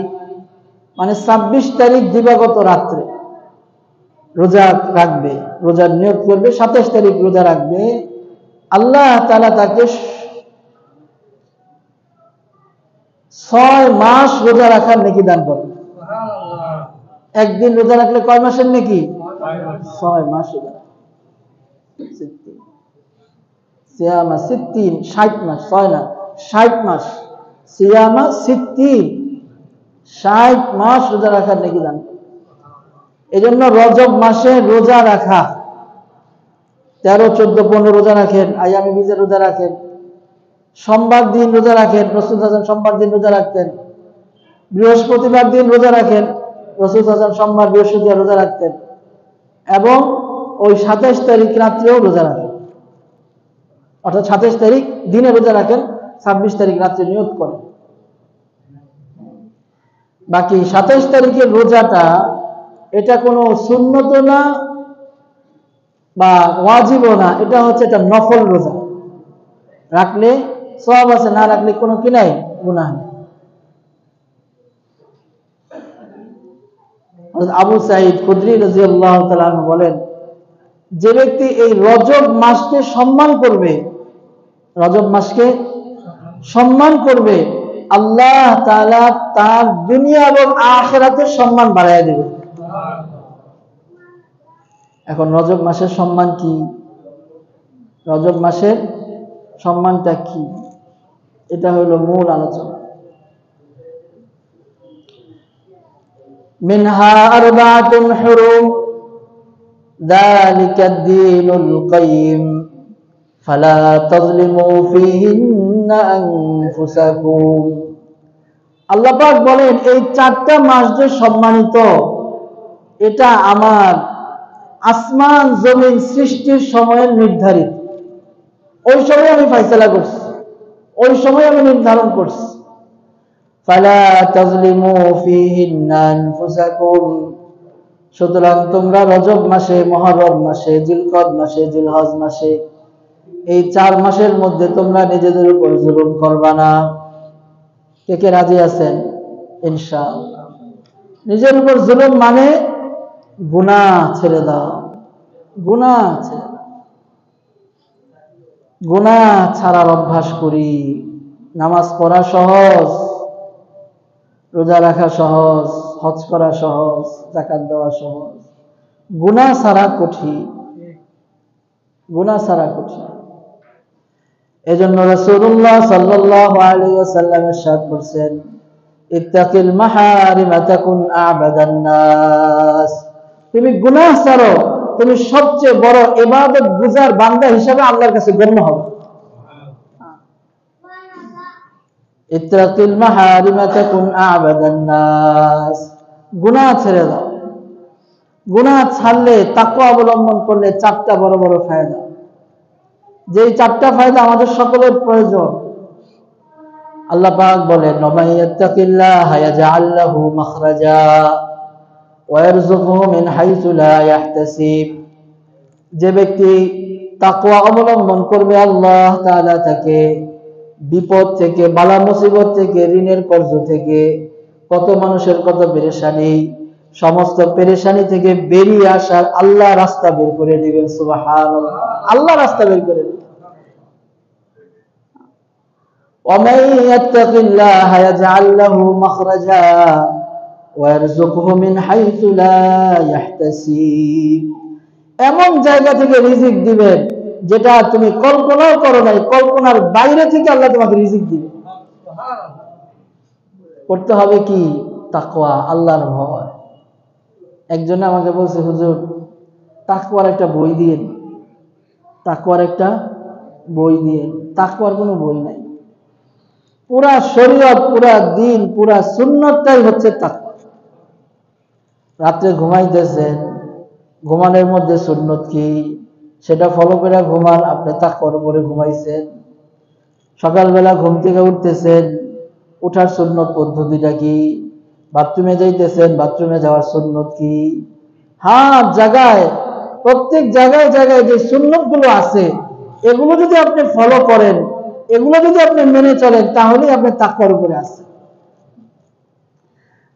মানে 26 তারিখ দিবাগত রাত্রে রোজা রাখবে, রোজার নিয়ত করবে, 27 তারিখ রোজা রাখবে, আল্লাহ তাআলা তাকে 6 মাস রোজা রাখার নেকি দান করবে। একদিন রোজা রাখলে কয় মাসের নেকি? 6 মাস রোজা। সিয়ামা 60, 60 মাস, 6 না 60 মাস। সিয়ামা 60, 60 মাস রোজা রাখার নেকি দান। এজন্য রজব মাসে রোজা রাখা, 13, 14, 15 রোজা রাখেন, আয়ামে বীজের রোজা রাখেন, সোমবার দিন রোজা রাখেন, রাসূল সাল্লাল্লাহু আলাইহি ওয়াসাল্লাম সোমবার দিন রোজা রাখতেন, বৃহস্পতিবার দিন রোজা রাখেন, রাসূল সাল্লাল্লাহু আলাইহি ওয়াসাল্লাম সোমবার বৃহস্পতিবার রোজা রাখতেন, এবং ওই 27 তারিখ রাত্রেও রোজা রাখেন। অর্থাৎ 27 তারিখ দিনে রোজা রাখেন, 26 তারিখ রাত্রে নিয়ত করেন। বাকি 27 তারিখের রোজাটা এটা কোনো সুন্নত না বা ওয়াজিবও না, এটা হচ্ছে একটা নফল রোজা। রাখলে সওয়াব আছে, না রাখলে কোনো কি নাই, গুনাহ নেই। আবু সাঈদ খুদরি রাদিয়াল্লাহু তাআলা আনহু বলেন, যে ব্যক্তি এই রজব মাসকে সম্মান করবে, রজব মাসকে সম্মান করবে, আল্লাহ তাআলা তার দুনিয়া এবং আখিরাতের সম্মান বাড়ায় দেবে। এখন রজব মাসের সম্মান কি? রজব মাসের সম্মানটা কি? এটা হলো মূল আলোচনা। মিনহা আরবাতুন হুরুম যালিকা ad-দীনুল কাইয়্যিম ফালা তাযলিমু ফীহিন্না আনফুসাকুম। আল্লাহ পাক বলেন, এই 4টা মাস যে সম্মানিত, এটা আমার আসমান জমিন সৃষ্টির সময়ের নির্ধারিত। ওই সময় আমি ফয়সালা করছি, ওই সময় আমি নির্ধারণ করছি। ফালা তাযলিমু ফীহিন্না আনফুসাকুম, সুতরাং তোমরা রজব মাসে, মুহররম মাসে, জিলকদ মাসে, জিলহজ মাসে, এই 4 মাসের মধ্যে তোমরা নিজেদের উপর জুলুম করবা না। কে কে রাজি আছেন? ইনশাআল্লাহ। নিজের উপর জুলুম মানে গুনাহ ছেড়ে দাও, গুনাহ ছেড়ে দাও। গুনাহ ছাড়ার অভ্যাস করি। নামাজ পড়া সহজ, রোজা রাখা সহজ, হজ করা সহজ, যাকাত দেওয়া সহজ, গুনাহ ছাড়া কঠিন, গুনাহ ছাড়া কঠিন। এজন্য রাসূলুল্লাহ সাল্লাল্লাহু আলাইহি ওয়াসাল্লাম ইরশাদ করেছেন, ইত্তাকিল মাহারিমা তাকুন আ'বাদান নাস। তুমি গুনাহ ছাড়ো, তুমি সবচেয়ে বড় ইবাদত গুজার বান্দা হিসেবে আল্লাহর কাছে গণ্য হবে। ইত্তাকিল মাহারিমা তাকুন আ'বাদান নাস। গুনাহ ছেড়ে দাও। গুনাহ ছাড়লে, তাকওয়া অবলম্বন করলে 4টা বড় বড় ফায়দা, যেই 4টা ফায়দা আমাদের সকলের প্রয়োজন। আল্লাহ পাক বলেন, ওমান ইয়াত্তাকিল্লাহা ইয়াজআল লাহু মাখরাজা ওয়া ইয়ারযুকহু মিন হাইসু লা ইয়াহতাসিব। যে ব্যক্তি তাকওয়া অবলম্বন করবে, আল্লাহ তাআলা তাকে বিপদ থেকে, বালা মুসিবত থেকে, ঋণের কর্জ থেকে, কত মানুষের কত পেরেশানি, সমস্ত পেরেশানি থেকে বেরিয়ে আসার আল্লাহ রাস্তা বের করে দিবেন। সুবহানাল্লাহ, আল্লাহ রাস্তা বের করে দিবেন। ومن يتق الله يجعل له مخرجا ويرزقه من حيث لا يحتسب। এমন জায়গা থেকে রিজিক দিবেন যেটা তুমি কল্পনাও করো নাই, কল্পনার বাইরে থেকে আল্লাহ তোমাকে রিজিক দিবে। করতে হবে কি? তাকওয়া, আল্লাহর ভয়। একজন আমাকে বলছে, হুজুর তাকওয়ার একটা বই দিয়েন, তাকওয়ার একটা বই দিয়েন। তাকওয়ার কোনো বই নাই। পুরা শরীয়ত, পুরা দিন, পুরা সুন্নতটাই হচ্ছে তাকওয়া। রাত্রে ঘুমাইতেছেন, ঘুমানোর মধ্যে সুন্নত কি সেটা ফলো করে ঘুমান, আপনি তাকওয়ার উপরে ঘুমাইছেন। সকালবেলা ঘুম থেকে উঠতেছেন, উঠার সুন্নত পদ্ধতিটা কি? বাথরুমে যাইতেছেন, বাথরুমে যাওয়ার সুন্নত কি? হাত জায়গায়, প্রত্যেক জায়গায় জায়গায় যে সুন্নত গুলো আছে, এগুলো যদি আপনি ফলো করেন, এগুলো যদি আপনি মেনে চলেন, তাহলেই আপনি তাকওয়ার উপরে আছেন।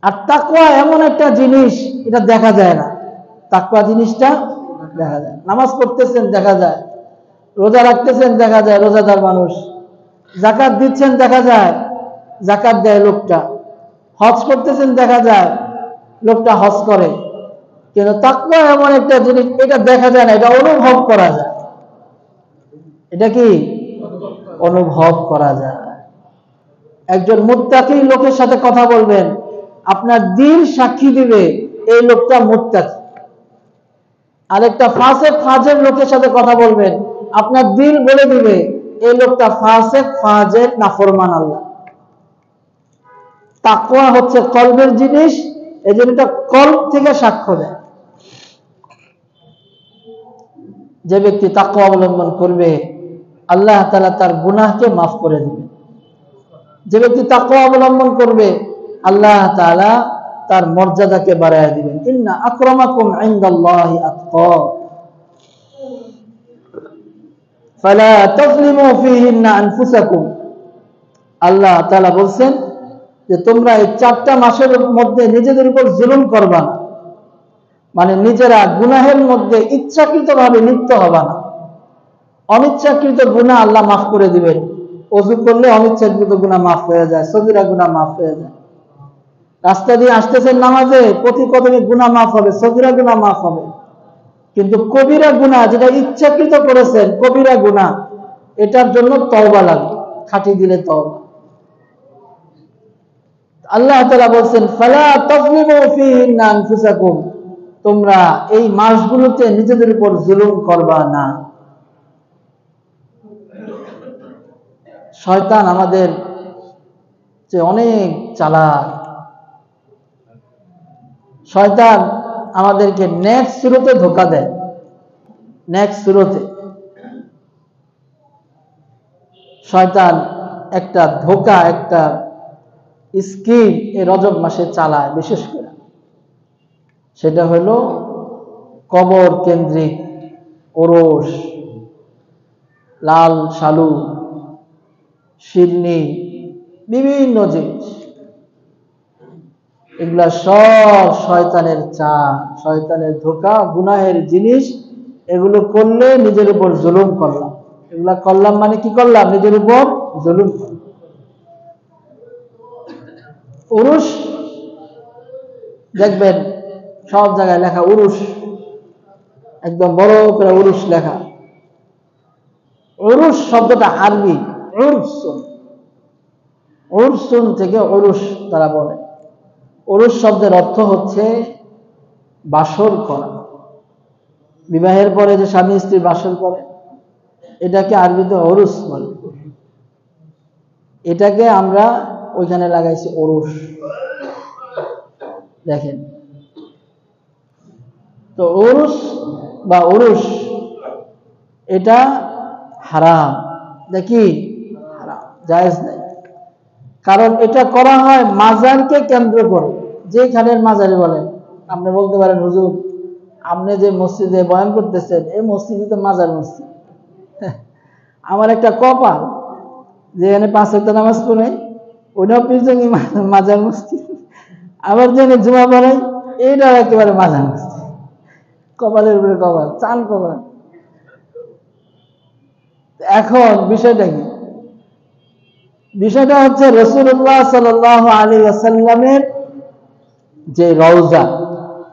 আর তাকওয়া এমন একটা জিনিস, এটা দেখা যায় না। তাকওয়া জিনিসটা দেখা যায়। নামাজ পড়তেছেন দেখা যায়, রোজা রাখতেছেন দেখা যায়, রোজাদার মানুষ। যাকাত দিচ্ছেন দেখা যায়, যাকাত দেয় লোকটা। হজ করতেছেন দেখা যায়, লোকটা হজ করে। কিন্তু তাকওয়া এমন একটা জিনিস, এটা দেখা যায় না, এটা অনুভব করা যায়। এটা কি? অনুভব করা যায়। একজন মুত্তাকি লোকের সাথে কথা বলবেন, আপনার দিল সাক্ষী দিবে এই লোকটা মুত্তাকি। আরেকটা ফাসেক ফাজের লোকের সাথে কথা বলবেন, আপনার দিল বলে দিবে এই লোকটা ফাসেক ফাজের নাফরমান আল্লাহ। তাকওয়া হচ্ছে কলবের জিনিস, এই জন্য এটা কলব থেকে সাক্ষ্য দেয়। যে ব্যক্তি তাকওয়া অবলম্বন করবে, আল্লাহ তাআলা তার গুনাহকে মাফ করে দিবেন। যে ব্যক্তি তাকওয়া অবলম্বন করবে, আল্লাহ তাআলা তার মর্যাদাকে বাড়ায় দিবেন। ইন্না আকরামাকুম ইনদাল্লাহি আতকাকুম ফালা তাযলিমু ফীহিন্না আনফুসাকুম। আল্লাহ তাআলা বলছেন যে তোমরা এই 4টা মাসের মধ্যে নিজেদের উপর জুলুম করবা না, মানে নিজেরা গুনাহের মধ্যে ইচ্ছাকৃতভাবে লিপ্ত হবা না। অনিচ্ছাকৃত গুনাহ আল্লাহ মাফ করে দিবেন। ওযু করলে অনিচ্ছাকৃত গুনাহ মাফ হয়ে যায়, সগীরা গুনাহ মাফ হয়ে যায়। রাস্তা দিয়ে আসতেছেন নামাজে, প্রতি কদমে গুনাহ মাফ হবে, সগীরা গুনাহ মাফ হবে। কিন্তু কবিরা গুনাহ, যেটা ইচ্ছাকৃত করেছেন, কবিরা গুনাহ, এটার জন্য তওবা লাগে, খাঁটি দিলে তওবা। আল্লাহ তাআলা বলছেন, ফালা তাযলিমু ফীহিন্না আনফুসাকুম, তোমরা এই মাসগুলোতে নিজেদের উপর জুলুম করবা না। শয়তান আমাদের যে অনেক চালাক। শয়তান আমাদেরকে নেক্সট সুরতে ধোঁকা দেয়। নেক্সট সুরতে শয়তান একটা ধোঁকা, একটা স্কিম এই রজব মাসে চালায় বিশেষ করে। সেটা হলো কবর কেন্দ্রিক ওরস, লাল শালু, শিরনি, বিভিন্ন জিনিস। এগুলা সব শয়তানের চাল, শয়তানের ধোঁকা, গুনাহের জিনিস। এগুলো করলে নিজের উপর জুলুম করলাম। এগুলা করলাম মানে কি করলাম? নিজের উপর জুলুম করলাম। উরুস দেখবেন সব জায়গায় লেখা উরুস, একদম বড় করে উরুস লেখা। উরুস শব্দটা আরবি, উরসুন, উরসুন থেকে উরুস তারা বলে। উরুস শব্দের অর্থ হচ্ছে বাসর করা। বিবাহের পরে যে স্বামী স্ত্রী বাসর করে, এটাকে আরবিতে উরুস বলে। এটাকে আমরা ওইখানে লাগাইছি উরুস। দেখেন তো, উরুস বা উরুস এটা হারাম, দেখি হারাম, জায়েজ নাই। কারণ এটা করা হয় মাজারকে কেন্দ্র করে। যেখানের মাজারে বলেন, আপনি বলতে পারেন হুজুর আপনি যে মসজিদে বয়ান করতেছেন এই মসজিদই তো মাজার মসজিদ। আমার একটা কপাল যেখানে 5 ওয়াক্ত নামাজ পড়ে ওইটাও পিছনে মাজার মসজিদ, আবার যেখানে জুমা পড়াই এইটাও একেবারে মাজার মসজিদ। কপালের উপরে কপাল, চাল কপাল। এখন বিষয়টা কি? বিষয়টা হচ্ছে রাসূলুল্লাহ সাল্লাল্লাহু আলাইহি ওয়াসাল্লামের যে রওজা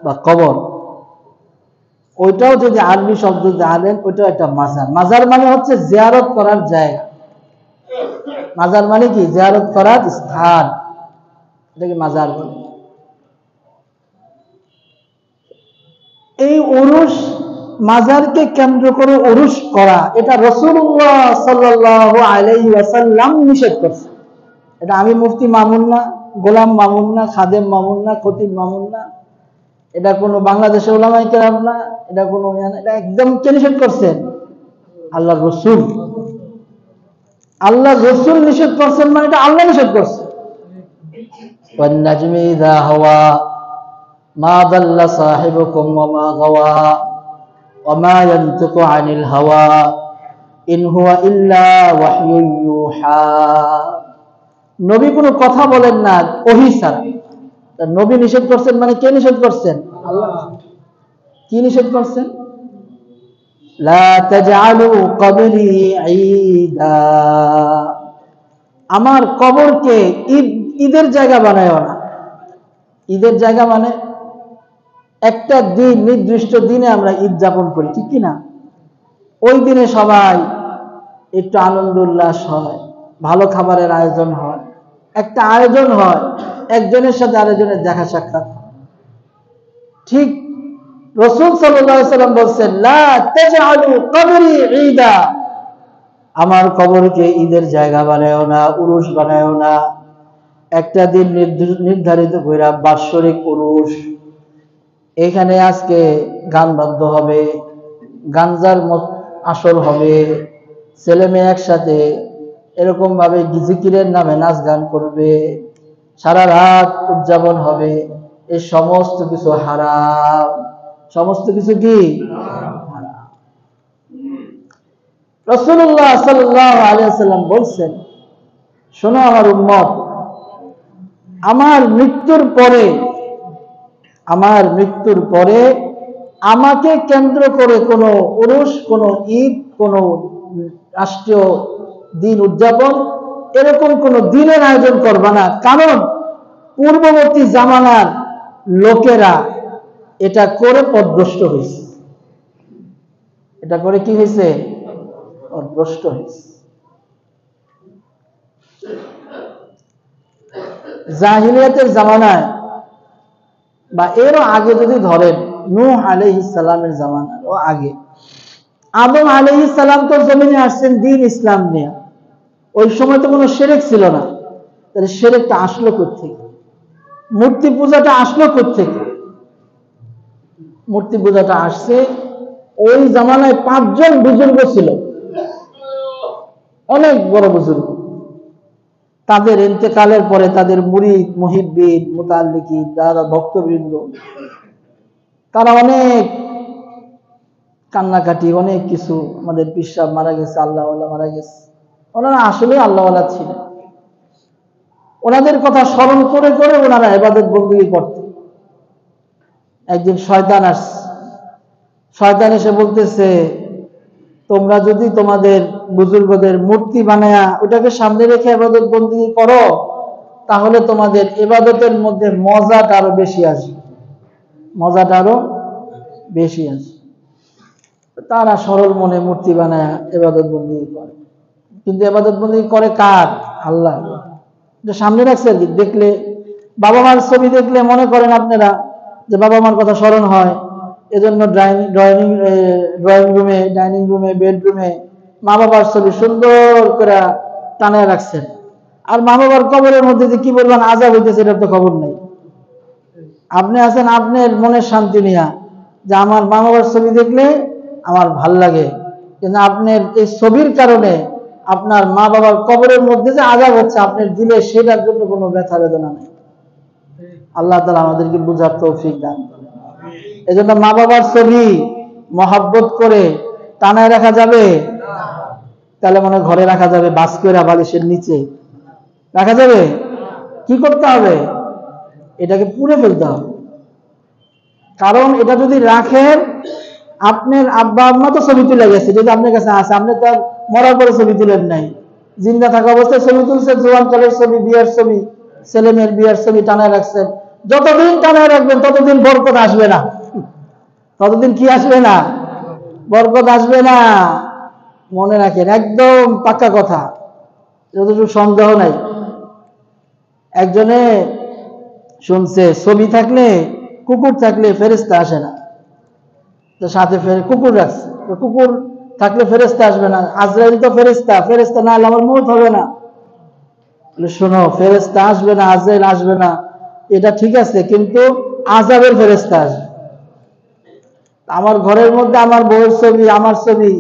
বা কবর, ওইটাও যদি আরবি শব্দ জানেন ওইটাও একটা মাজার। মাজার মানে হচ্ছে জিয়ারত করার জায়গা। মাজার মানে কি? জিয়ারত করার স্থান, এটাকে মাজার বলে। এই উরুস, মাজারকে কেন্দ্র করে উরুস করা, এটা রাসূলুল্লাহ সাল্লাল্লাহু আলাইহি ওয়াসাল্লাম নিষেধ করছে। এটা আমি মুফতি মামুন না, গোলাম মামুন না, খাদেম মামুন না, খতিব মামুন না, এটা কোনো বাংলাদেশের উলামায়ে কেরাম না, এটা কোনো, এটা একদম কে নিষেধ করছেন? আল্লাহর রাসূল। আল্লাহর রাসূল নিষেধ করছেন মানে এটা আল্লাহ নিষেধ করছে। ওয়ান নাজমি ইযা হাওয়া মা দাল্লা সাহিবুকুম ওয়া মা গাওয়া ওয়া মা ইয়ানতিকু আনিল হাওয়া ইন হুয়া ইল্লা ওয়াহয়ুন ইউহা। নবী কোনো কথা বলেন না ওহী ছাড়া। নবী নিষেধ করছেন মানে কে নিষেধ করছেন? আল্লাহ। কি নিষেধ করছেন? লা তাজআলু কবরি ঈদা, আমার কবরকে ঈদের জায়গা বানায়ও না। ঈদের জায়গা মানে একটা দিন, নির্দিষ্ট দিনে আমরা ঈদ যাপন করি, ঠিক কি না? ওই দিনে সবাই একটু আনন্দ উল্লাস হয়, ভালো খাবারের আয়োজন হয়, একটা আয়োজন হয়, একজনের সাথে আরেকজনের দেখা সাক্ষাৎ। ঠিক রাসূল সাল্লাল্লাহু আলাইহি ওয়াসাল্লাম বলেন, লা তাজআলু কবরি ঈদা, আমার কবরকে ঈদের জায়গা বানায়ও না, উরুস বানায়ও না। একটা দিন নির্ধারিত কইরা বাৎসরিক উরুস, এখানে আজকে গান বাদ্য হবে, গাঞ্জার আসর হবে, ছেলে মেয়ে একসাথে এরকম ভাবে জিকিরের নামে নাচ গান করবে, সারা রাত উদযাপন হবে। এই সমস্ত কিছু হারাম। সমস্ত কিছু কি হারাম। রাসূলুল্লাহ সাল্লাল্লাহু আলাইহি ওয়াসাল্লাম বলছেন, শোনো আমার উম্মত, আমার মৃত্যুর পরে আমাকে কেন্দ্র করে কোনো উরুস, কোনো ঈদ, কোনো রাষ্ট্রীয় দিন উদযাপন, এরকম কোনো দিনের আয়োজন করবা না। কারণ পূর্ববর্তী জামানার লোকেরা এটা করে পথভ্রষ্ট হয়েছে। এটা করে কি হয়েছে? পথভ্রষ্ট হয়েছে। জাহিলিয়াতের জামানায় বা এরও আগে যদি ধরেন, নূহ আলাইহিস সালামের জামানারও আগে, আদম আলাইহিস সালাম তো জমিনে আসছেন দ্বীন ইসলাম নিয়ে। ওই সময় তো কোনো শিরক ছিল না। তাহলে শিরকটা আসলো কোত্থেকে? মূর্তি পূজাটা আসলো কোত্থেকে? মূর্তি পূজাটা আসছে ওই জামানায় 5 জন বুজুর্গ ছিল, অনেক বড় বুজুর্গ। তাদের ইন্তেকালের পরে তাদের মুরিদ, মুহিব্বিন, মুতাল্লিকিন, যারা ভক্তবৃন্দ, তারা অনেক কান্নাকাটি, অনেক কিছু, আমাদের পীর সাহেব মারা গেছে, আল্লাহওয়ালা মারা গেছে। ওনারা আসলে আল্লাহওয়ালা ছিলেন। ওনাদের কথা স্মরণ করে করে ওনারা ইবাদত বندگی করতেন। একদিন শয়তান আসছে। শয়তান এসে বলতেছে, তোমরা যদি তোমাদের বুজুর্গদের মূর্তি বানায়া ওটাকে সামনে রেখে ইবাদত বندگی করো, তাহলে তোমাদের ইবাদতের মধ্যে মজাটা আরো বেশি আসবে, মজাটা আরো বেশি আসবে। তারা সরল মনে মূর্তি বানায়া ইবাদত বندگی করে। কিন্তু ইবাদত বندگی করে কার? আল্লাহ। এটা সামনে রাখছে আর কি। দেখলে বাবা মার ছবি দেখলে মনে করেন আপনারা যে বাবা মার কথা স্মরণ হয়, এজন্য ড্রয়িং রুমে, ডাইনিং রুমে, বেডরুমে মা বাবার ছবি সুন্দর করে টানায় রাখছেন। আর মা বাবার কবরের মধ্যে যে কি বলবেন আযাব হইতেছে এটার তো খবর নেই। আপনি আছেন আপনার মনের শান্তি নিয়া যে আমার মা বাবার ছবি দেখলে আমার ভাল লাগে, কিন্তু আপনার এই ছবির কারণে আপনার মা বাবার কবরের মধ্যে যে আযাব হচ্ছে আপনার দিলে, সেটার জন্য কোনো ব্যথা বেদনা নেই। আল্লাহ তাআলা আমাদেরকে বুঝার তৌফিক দান করেন। এজন্য মা বাবার ছবি মহব্বত করে টানায় রাখা যাবে? তাহলে মনে ঘরে রাখা যাবে, বাস করে বালিশের নিচে রাখা যাবে? কি করতে হবে? এটাকে পুড়ে ফেলতে হবে। কারণ এটা যদি রাখেন, আপনার আব্বা আম্মা তো ছবি তুলে গেছে, যদি আপনার কাছে আছে, আপনি তো আর মরার পরে ছবি তুলেন নাই, জিন্দা থাকা অবস্থায় ছবি তুলছে, জোয়ানকালের ছবি, বিয়ের ছবি, ছেলে মেয়ের বিয়ের ছবি টানায় রাখছেন। যতদিন টানায় রাখবেন ততদিন বরকত আসবে না। ততদিন কি আসবে না? বরকত আসবে না। মনে রাখেন, একদম পাক্কা কথা, যতটুকু সন্দেহ নাই। একজনে শুনছে ছবি থাকলে, কুকুর থাকলে ফেরেশতা আসে না, তো সাথে কুকুর রাখছে, তো কুকুর থাকলে ফেরেশতা আসবে না। আজরাইল তো ফেরেশতা, ফেরেশতা না হলে আমার মউত হবে না। শোনো, ফেরেশতা আসবে না, আজরাইল আসবে না, এটা ঠিক আছে, কিন্তু আযাবের ফেরেশতা আসবে। আমার ঘরের মধ্যে আমার বউয়ের ছবি, আমার ছবি,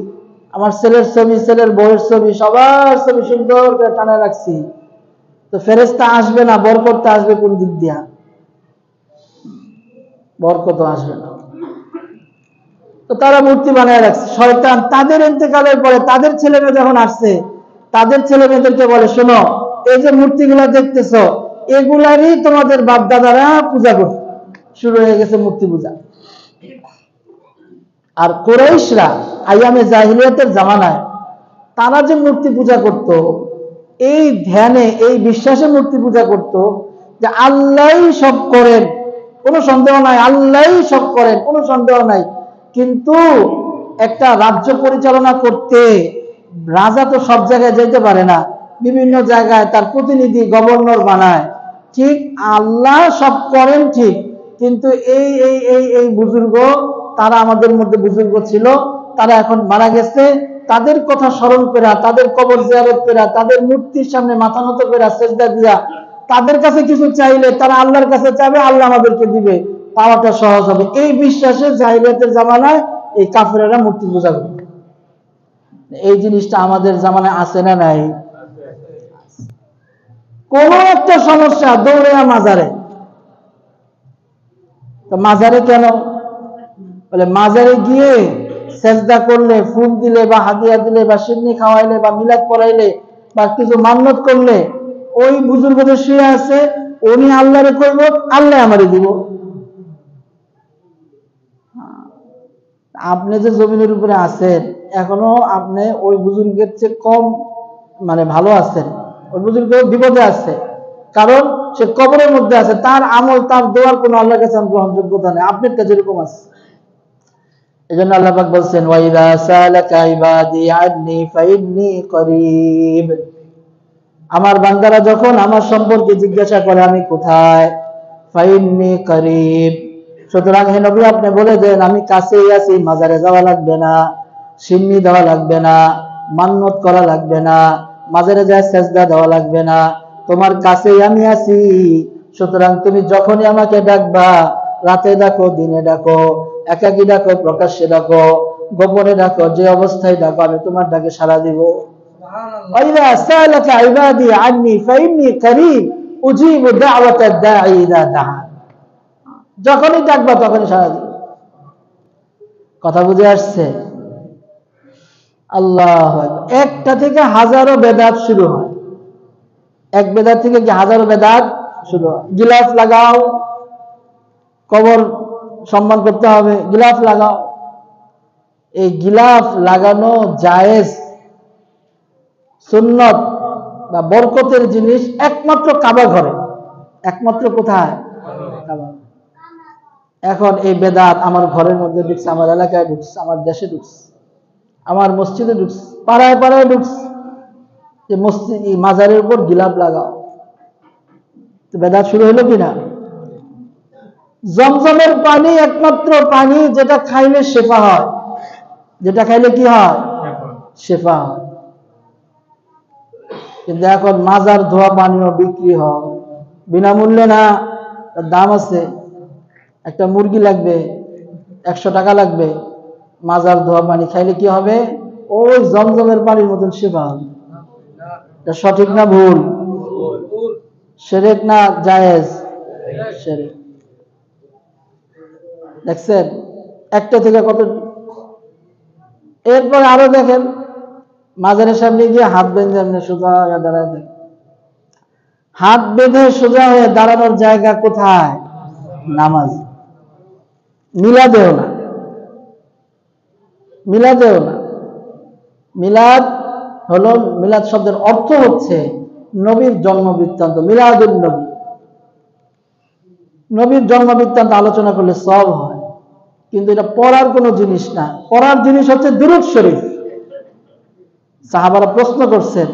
আমার ছেলের ছবি, ছেলের বউয়ের ছবি, সবার ছবি সুন্দর করে টানা রাখছি, তো ফেরেশতা আসবে না, বরকত আসবে কোন দিক দিয়া? বরকত আসবে না। তো তারা মূর্তি বানায় রাখছে। শয়তান তাদের ইন্তেকালের পরে তাদের ছেলে মেয়ে যখন আসছে, তাদের ছেলে মেয়েদেরকে বলে, শোনো, এই যে মূর্তিগুলা দেখতেছো, এগুলারই তোমাদের বাপ দাদারা পূজা করত। শুরু হয়ে গেছে মূর্তি পূজা। আর কুরাইশরা আইয়ামে জাহিলিয়াতের জামানায় তারা যে মূর্তি পূজা করত, এই ধ্যানে, এই বিশ্বাসে মূর্তি পূজা করত যে আল্লাহই সব করেন, কোনো সন্দেহ নাই, আল্লাহই সব করেন, কোনো সন্দেহ নাই। কিন্তু একটা রাজ্য পরিচালনা করতে রাজা তো সব জায়গায় যেতে পারে না, বিভিন্ন জায়গায় তার প্রতিনিধি, গভর্নর বানায়। ঠিক আল্লাহ সব করেন ঠিক, কিন্তু এই এই এই এই বুজুর্গ, তারা আমাদের মধ্যে বুজুর্গ ছিল, তারা এখন মারা গেছে, তাদের কথা স্মরণ করা, তাদের কবর জিয়ারত করা, তাদের মূর্তির সামনে মাথা নত করা, সেজদা দিয়া তাদের কাছে কিছু চাইলে তারা আল্লাহর কাছে চাইবে, আল্লাহ আমাদেরকে দিবে, পাওয়াটা সহজ হবে। এই বিশ্বাসে জাহিলিয়াতের জামানায় এই কাফেরেরা মূর্তি পূজা করে। এই জিনিসটা আমাদের জামানায় আছে না নাই? কোন একটা সমস্যা দৌড়ে মাজারে। তো মাজারে কেন? বলে মাজারে গিয়ে সেজদা করলে, ফুল দিলে বা হাদিয়া দিলে বা সিন্নি খাওয়াইলে বা মিলাদ পড়াইলে বা কিছু মান্নত করলে, ওই বুজুর্গদের শুয়ে আছে, উনি আল্লাহরে কইব, আল্লাহ আমারে দিব। আপনি যে জমিনের উপরে আছেন, এখনো আপনি ওই বুজুর্গের চেয়ে কম মানে ভালো আছেন। ওই বুজুর্গ বিপদে আছে, কারণ সে কবরের মধ্যে আছে, তার আমল, তার দোয়ার কোনো আল্লাহর কাছে গ্রহণযোগ্যতা নেই, আপনার কাছে যেরকম আছে। এই জন্য আল্লাহ পাক বলছেন, ওয়াইদা সালাকা ইবাদি আন্নি ফাইন্নি করিব। আমার বান্দারা যখন আমার সম্পর্কে জিজ্ঞাসা করে আমি কোথায়, ফাইন্নি করিব, সুতরাং হে নবী আপনি বলে দেন আমি কাছেই আছি, মাজারে যাওয়া লাগবে না, সিন্নি দেওয়া লাগবে না, মান্নত করা লাগবে না, মাজারে যায় সেজদা দেওয়া লাগবে না, তোমার কাছেই আমি আছি। সুতরাং তুমি যখনই আমাকে ডাকবা, রাতে ডাকো, দিনে ডাকো, একাকী ডাকো, প্রকাশ্যে ডাকো, গোপনে ডাকো, যে অবস্থায় ডাকো, আমি তোমার ডাকে সাড়া দিব। ওয়াইদা সালাকা ইবাদি আন্নি ফাইন্নি করিব উজিবু দাওয়াতাদ দাঈ ইযা দাআন। যখনই ডাকবা তখনই সাড়া দিবে। কথা বুঝে আসছে? আল্লাহু আকবার। একটা থেকে হাজারো বেদাত শুরু হয়, এক বেদাত থেকে কি হাজারো বেদাত শুরু হয়। গিলাফ লাগাও, কবর সম্মান করতে হবে, গিলাফ লাগাও। এই গিলাফ লাগানো জায়েজ, সুন্নত বা বরকতের জিনিস একমাত্র কাবা ঘরে, একমাত্র কোথায়? কাবা। এখন এই বেদাত আমার ঘরের মধ্যে ঢুকছে, আমার এলাকায় ঢুকছে, আমার দেশে ঢুকছে, আমার মসজিদে ঢুকছে, পাড়ায় পাড়ায় ঢুকছে, যে মসজিদ মাজারের উপর গিলাফ লাগাও। তো বেদাত শুরু হলো কিনা? জমজমের পানি একমাত্র পানি যেটা খাইলে শেফা হয়, যেটা খাইলে কি হয়? শেফা হয়। কিন্তু এখন মাজার ধোয়া পানিও বিক্রি হয় বিনামূল্যে, না, দাম আছে। একটা মুরগি লাগবে, 100 টাকা লাগবে। মাজার ধোয়া পানি খাইলে কি হবে? ওই জমজমের পানির মতন শেফা হবে। এটা সঠিক না ভুল? শিরক না জায়েজ? শিরক। দেখছেন একটা থেকে কত। এরপর আরো দেখেন, মাজারের সামনে গিয়ে হাত বেঁধে এমনি সোজা হয়ে দাঁড়ায় দেখেন। হাত বেঁধে সোজা হয়ে দাঁড়ানোর জায়গা কোথায়? নামাজ। মিলাদেও না, মিলাদেও না। মিলাদ হলো, মিলাদ শব্দের অর্থ হচ্ছে নবীর জন্ম বৃত্তান্ত। মিলাদুন নবী, নবীর জন্ম বৃত্তান্ত আলোচনা করলে সওয়াব হয়, কিন্তু এটা পড়ার কোনো জিনিস না। পড়ার জিনিস হচ্ছে দুরূদ শরীফ। সাহাবারা প্রশ্ন করছেন,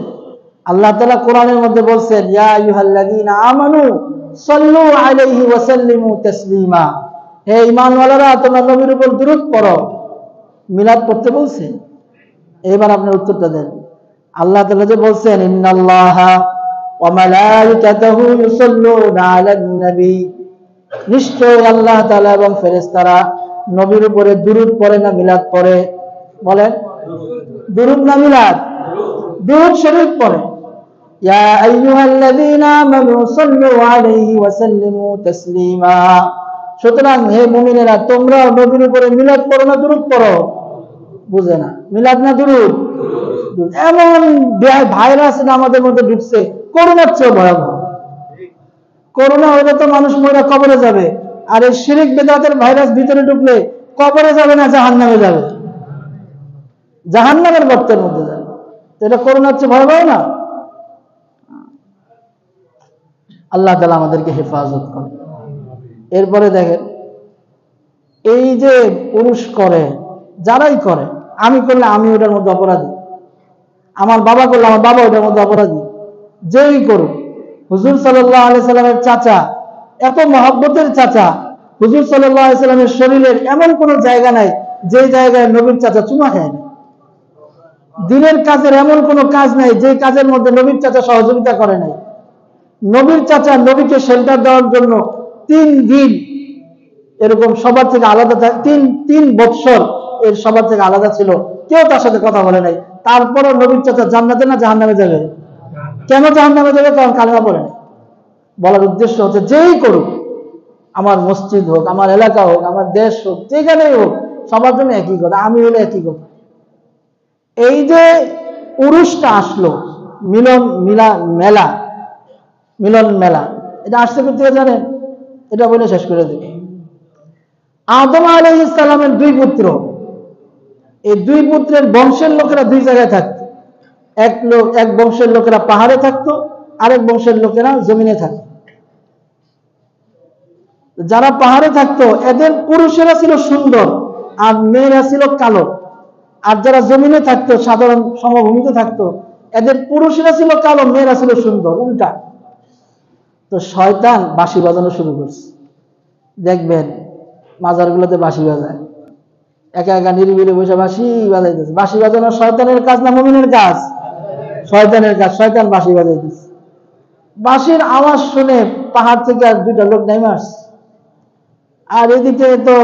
আল্লাহ তাআলা কোরআনের মধ্যে বলছেন, ইয়া আইয়ুহাল্লাযীনা আমানু সাল্লু আলাইহি ওয়া সাল্লিমু তাসলিমা। হে ঈমানওয়ালারা, তোমরা নবীর উপর দুরূদ পড়ো। মিলাদ পড়তে বলছে? এবার আপনার উত্তরটা দেন। আল্লাহ তাআলা যে বলছেন, ইন্নাল্লাহা ওয়া মালাইকাতাহু ইউসাল্লুনা আলান নবী, নিশ্চয় আল্লাহ তাআলা এবং ফেরেশতারা নবীর উপরে দুরূদ পড়ে না মিলাদ পড়ে? বলেন, দুরূদ না মিলাদ? দুরূদ শরীফ পড়ে। ইয়া আইয়ুহাল্লাযীনা আমানু সাল্লু আলাইহি ওয়া সাল্লিমু তাসলিমা। সুতরাং হে মুমিনেরা, তোমরা নবীর উপরে মিলাদ পড়ো না দুরূদ পড়ো? বুঝে না, মিলাদ না দুরূদ? এমন ভাইরাস আমাদের মধ্যে ঢুকছে, করোনার চেয়ে ভয়াবহ। করোনা হলে তো মানুষ মরে কবরে যাবে, আর এই শিরক বিদআতের ভাইরাস ভিতরে ঢুকলে কবরে যাবে না, জাহান্নামে যাবে, জাহান্নামের গর্তের মধ্যে যাবে। এটা করোনার চেয়ে ভয়াবহ না? আল্লাহ তাআলা আমাদেরকে হেফাজত করে। এরপরে দেখেন, এই যে পুরুষ করে, যারাই করে, আমি করলে আমি ওটার মধ্যে অপরাধী, আমার বাবা করলে আমার বাবা ওটার মধ্যে অপরাধী, যেই করুক। হুজুর সাল্লাল্লাহু আলাইহি সাল্লামের চাচা, এত মহব্বতের চাচা, হুজুর সাল্লাল্লাহু আলাইহি সাল্লামের শরীরের এমন কোন জায়গা নাই যে জায়গায় নবীর চাচা চুমা খায় না। দিনের কাজের এমন কোন কাজ নাই যে কাজের মধ্যে নবীর চাচা সহযোগিতা করে নাই। নবীর চাচা নবীকে শেল্টার দেওয়ার জন্য 3 দিন এরকম সবার থেকে আলাদা, 3 বছর এর সবার থেকে আলাদা ছিল, কেউ তার সাথে কথা বলে নাই। তারপরও নবীর চাচা জান্নাতে না জাহান্নামে যাবে? কেন জাহান্নামে যাবে? কারণ কালেমা পড়ে নাই। বলার উদ্দেশ্য হচ্ছে, যেই করুক, আমার মসজিদ হোক, আমার এলাকা হোক, আমার দেশ হোক, যেখানেই হোক, সবার জন্য একই কথা, আমি হলে একই কথা। এই যে উরুসটা আসলো, মিলন মেলা, এটা আসছে কোথেকে জানেন? এটা বলে শেষ করে দেবে। আদম আলাইহিস সালামের 2 পুত্র, এই 2 পুত্রের বংশের লোকেরা 2 জায়গায় থাকতো। এক বংশের লোকেরা পাহাড়ে থাকতো, আরেক বংশের লোকেরা জমিনে থাকতো। যারা পাহাড়ে থাকতো এদের পুরুষেরা ছিল সুন্দর আর মেয়েরা ছিল কালো, আর যারা জমিনে থাকতো, সাধারণ সমভূমিতে থাকতো, এদের পুরুষেরা ছিল কালো, মেয়েরা ছিল সুন্দর, উল্টা। তো শয়তান বাঁশি বাজানো শুরু করছে। দেখবেন মাজারগুলোতে বাঁশি বাজায়, একা একা নিরিবিলি বসে বাঁশি বাজাইতেছে। বাঁশি বাজানো শয়তানের কাজ না মুমিনের কাজ? শয়তানের কাজ। শয়তান বাঁশি বাজাইতেছে। বাঁশির আওয়াজ শুনে পাহাড় থেকে আর 2টা লোক নেমে আসছে। আর এদিকে তো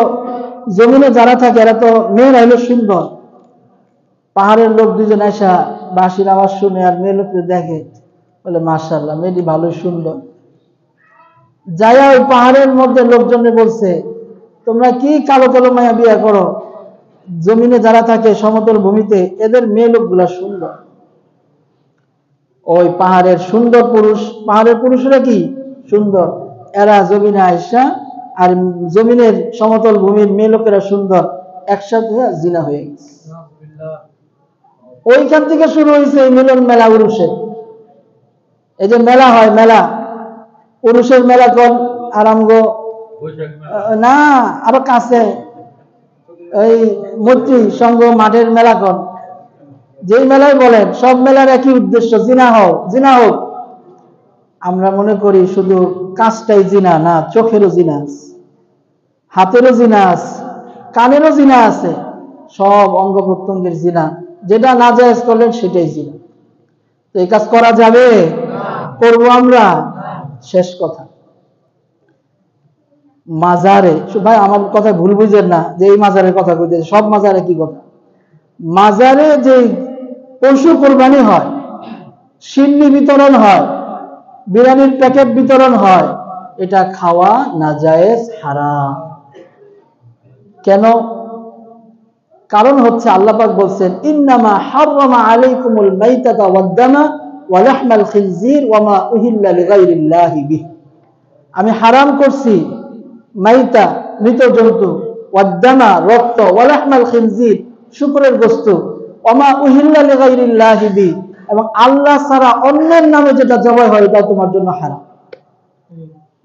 জমিনে যারা থাকে এরা তো মেয়েরা হলো সুন্দর। পাহাড়ের লোক 2 জন আসা বাঁশির আওয়াজ শুনে আর মেয়ে লোককে দেখে, বলে মাশাআল্লাহ, মেয়েটি ভালোই সুন্দর। যাইয়া ওই পাহাড়ের মধ্যে লোকজনে বলছে, তোমরা কি কালো কালো মায়া বিয়া করো? জমিনে যারা থাকে সমতল ভূমিতে, এদের মেয়ে লোকগুলা সুন্দর। ওই পাহাড়ের সুন্দর পুরুষ, পাহাড়ের পুরুষরা কি সুন্দর, এরা জমিনে আইসা আর জমিনের সমতল ভূমির মেয়ে লোকেরা সুন্দর, একসাথে জিনা হয়ে গেছে। ওইখান থেকে শুরু হয়েছে এই মিলন মেলা, উরুষের। এই যে মেলা হয়, মেলা, উরুষের মেলা কোন আরামগ না, আরো কাছে এই মূর্তি সংঘ মাঠের মেলা কোন, যেই মেলায় বলেন, সব মেলার একই উদ্দেশ্য, জিনা হোক। আমরা মনে করি শুধু কাজটাই জিনা, না, চোখেরও জিনা আছে, হাতেরও জিনা আছে, কানেরও জিনা আছে, সব অঙ্গ প্রত্যঙ্গের জিনা। যেটা নাজায়েজ করলেন সেটাই জিনা। তো এই কাজ করা যাবে? করবো আমরা? শেষ কথা, মাজারে, ভাই আমার কথা ভুল বুঝেন না যে এই মাজারের কথা কইতেছে, সব মাজারে কি কথা। মাজারে যে পশু কোরবানি হয়, সিন্নি বিতরণ হয়, বিরিয়ানির প্যাকেট বিতরণ হয়, এটা খাওয়া নাজায়েজ, হারাম। কেন? কারণ হচ্ছে আল্লাহ পাক বলছেন, ইন্নামা হাররামা আলাইকুমুল মাইতাতা ওয়াদ-দামা ওয়া লাহমাল খিনজির ওয়া মা উহিল্লা লিগাইরিল্লাহি বিহি। আমি হারাম করছি মাইতা, মৃত জন্তু, ওয়াদ-দামা, রক্ত, ওয়া লাহমাল খিনজির, শুকরের গোশত, ওয়া মা উহিল্লা লিগাইরিল্লাহি বিহি, এবং আল্লাহ ছাড়া অন্যের নামে যেটা জবাই হয় এটা তোমার জন্য হারাম।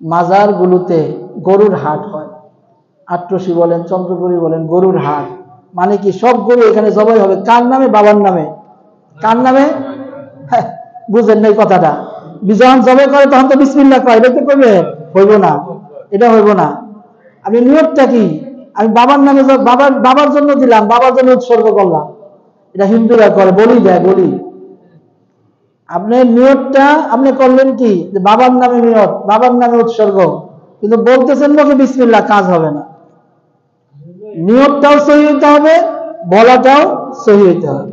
মাজারগুলোতে গরুর হাট হয়, আট্রসি বলেন, চন্দ্রপুরী বলেন, গরুর হাট মানে কি? সব গরু এখানে জবাই হবে। কার নামে? বাবার নামে। কার নামে? বুঝেন নাই কথাটা? যখন জবাই করে তখন তো বিসমিল্লাহ কয়, এটা তো করবে, হইব না, এটা হইব না। আমি নিয়তটা কি? আমি বাবার নামে, বাবার জন্য দিলাম, বাবার জন্য উৎসর্গ করলাম। এটা হিন্দুরা করে, বলি দেয়, বলি। আপনি নিয়তটা আপনি করলেন কি? যে বাবার নামে নিয়ত, বাবার নামে উৎসর্গ, কিন্তু বলতেছেন নাকি বিসমিল্লাহ, কাজ হবে না। নিয়তটাও সহি হইতে হবে, বলাটাও সহি হইতে হবে।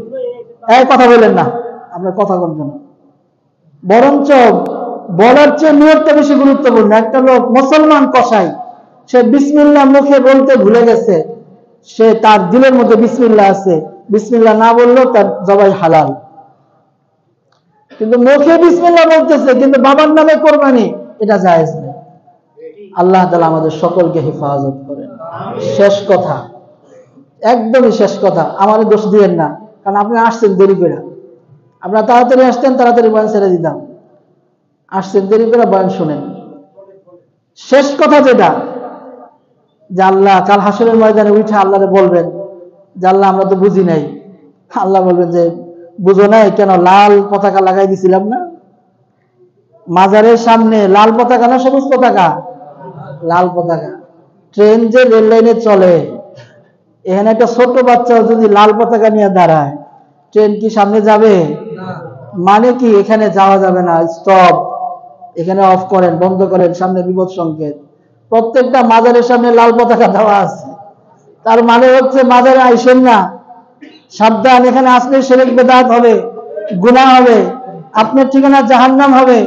এই কথা বলেন না, আপনার কথা বলবেন না। বরঞ্চ বলার চেয়ে নিয়তটা বেশি গুরুত্বপূর্ণ। একটা লোক মুসলমান কসাই, সে বিসমিল্লাহ মুখে বলতে ভুলে গেছে, সে তার দিলের মধ্যে বিসমিল্লাহ আছে, বিসমিল্লাহ না বললেও তার জবাই হালাল, কিন্তু মুখে বিসমিল্লাহ বলতেছে, কিন্তু বাবার নামে কোরবানি, এটা জায়েজ নেই। আল্লাহ তাআলা আমাদের সকলকে হেফাজত করেন। শেষ কথা, একদমই শেষ কথা, আমারে দোষ দিবেন না, কারণ আপনি আসছেন দেরি করে। আপনারা তাড়াতাড়ি আসতেন, তাড়াতাড়ি বয়ান ছেড়ে দিতাম। আসছেন দেরি করে, বয়ান শুনেন। শেষ কথা যেটা, যে আল্লাহ কাল হাসরের ময়দানে উঠে আল্লাহরে বলবেন যে আল্লাহ আমরা তো বুঝি নাই। আল্লাহ বলবেন যে বুঝো নাই কেন? লাল পতাকা লাগাই দিছিলাম না মাজারের সামনে? লাল পতাকা না সবুজ পতাকা? লাল পতাকা। ট্রেন যে রেল লাইনে চলে, এখানে একটা ছোট বাচ্চা যদি লাল পতাকা নিয়ে দাঁড়ায়, ট্রেন কি সামনে যাবে? মানে কি এখানে যাওয়া যাবে না, স্টপ, এখানে অফ করেন, বন্ধ করেন, সামনে বিপদ সংকেত। প্রত্যেকটা মাজারের সামনে লাল পতাকা দেওয়া আছে। তার মানে হচ্ছে মাজারে আইসেন না, সাবধান, এখানে আসলে শিরক বিদআত হবে, গুনাহ হবে, আপনার ঠিকানা জাহান্নাম হবে,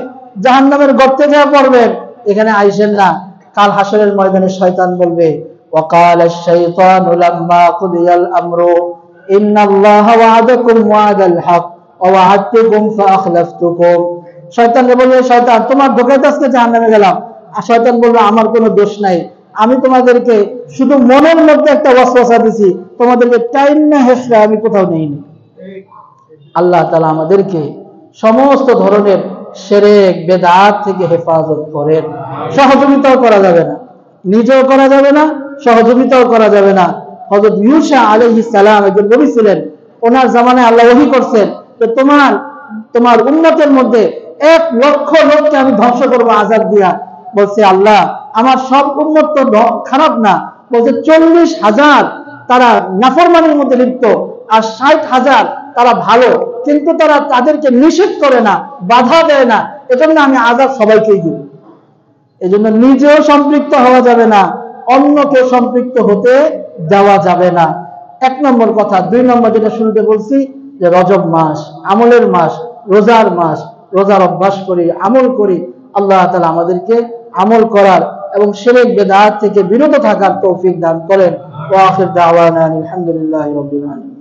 জাহান্নামের গর্তে যা পড়বেন, এখানে আইসেন না। কাল হাসরের ময়দানে শয়তান বলবে, ওয়াকালাশ শাইতানু লাম্মা কুদিয়াল আমরু ইন্নাল্লাহা ওয়া'আদাকুম ওয়া'দাল হক ওয়া ওয়া'আদতুকুম ফাআখলাফতুকুম। শয়তান বলবে, শয়তান তোমার ধোঁকায় আজকে জাহান্নামে গেলাম। আর শয়তান বলবে, আমার কোনো দোষ নাই, আমি তোমাদেরকে শুধু মনের মধ্যে একটা ওয়াসওয়াসা দিছি, তোমাদেরকে টাইম না হেসরা আমি কোথাও নেইনি। আল্লাহ তাআলা আমাদেরকে সমস্ত ধরনের শিরক বিদআত থেকে হেফাজত করেন। সহযোগিতাও করা যাবে না, নিজেও করা যাবে না, সহযোগিতাও করা যাবে না। হযরত ইউসা আলাইহিস সালাম একজন নবী ছিলেন, ওনার জামানায় আল্লাহ ওহী করছেন যে তোমার উম্মতের মধ্যে 1 লক্ষ লোককে আমি ধ্বংস করবো আযাব দিয়া। বলছে আল্লাহ, আমার সব উম্মত তো খারাপ না। বলছে 40,000 তারা নাফরমানির মধ্যে লিপ্ত, আর 60,000 তারা ভালো, কিন্তু তারা তাদেরকে নিষেধ করে না, বাধা দেয় না, এজন্য আমি আযাব সবাইকেই দিব। এজন্য নিজেও সম্পৃক্ত হওয়া যাবে না, অন্যকে সম্পৃক্ত হতে দেওয়া যাবে না। 1 নম্বর কথা। 2 নম্বর যেটা শুরুতে বলছি, যে রজব মাস, আমলের মাস, রোজার মাস, রোজার অভ্যাস করি, আমল করি। আল্লাহ তাআলা আমাদেরকে আমল করার এবং শিরক বিদআত থেকে বিরত থাকার তৌফিক দান করেন। ওয়া আখির দাওয়ানা আলহামদুলিল্লাহি রাব্বিল আলামিন।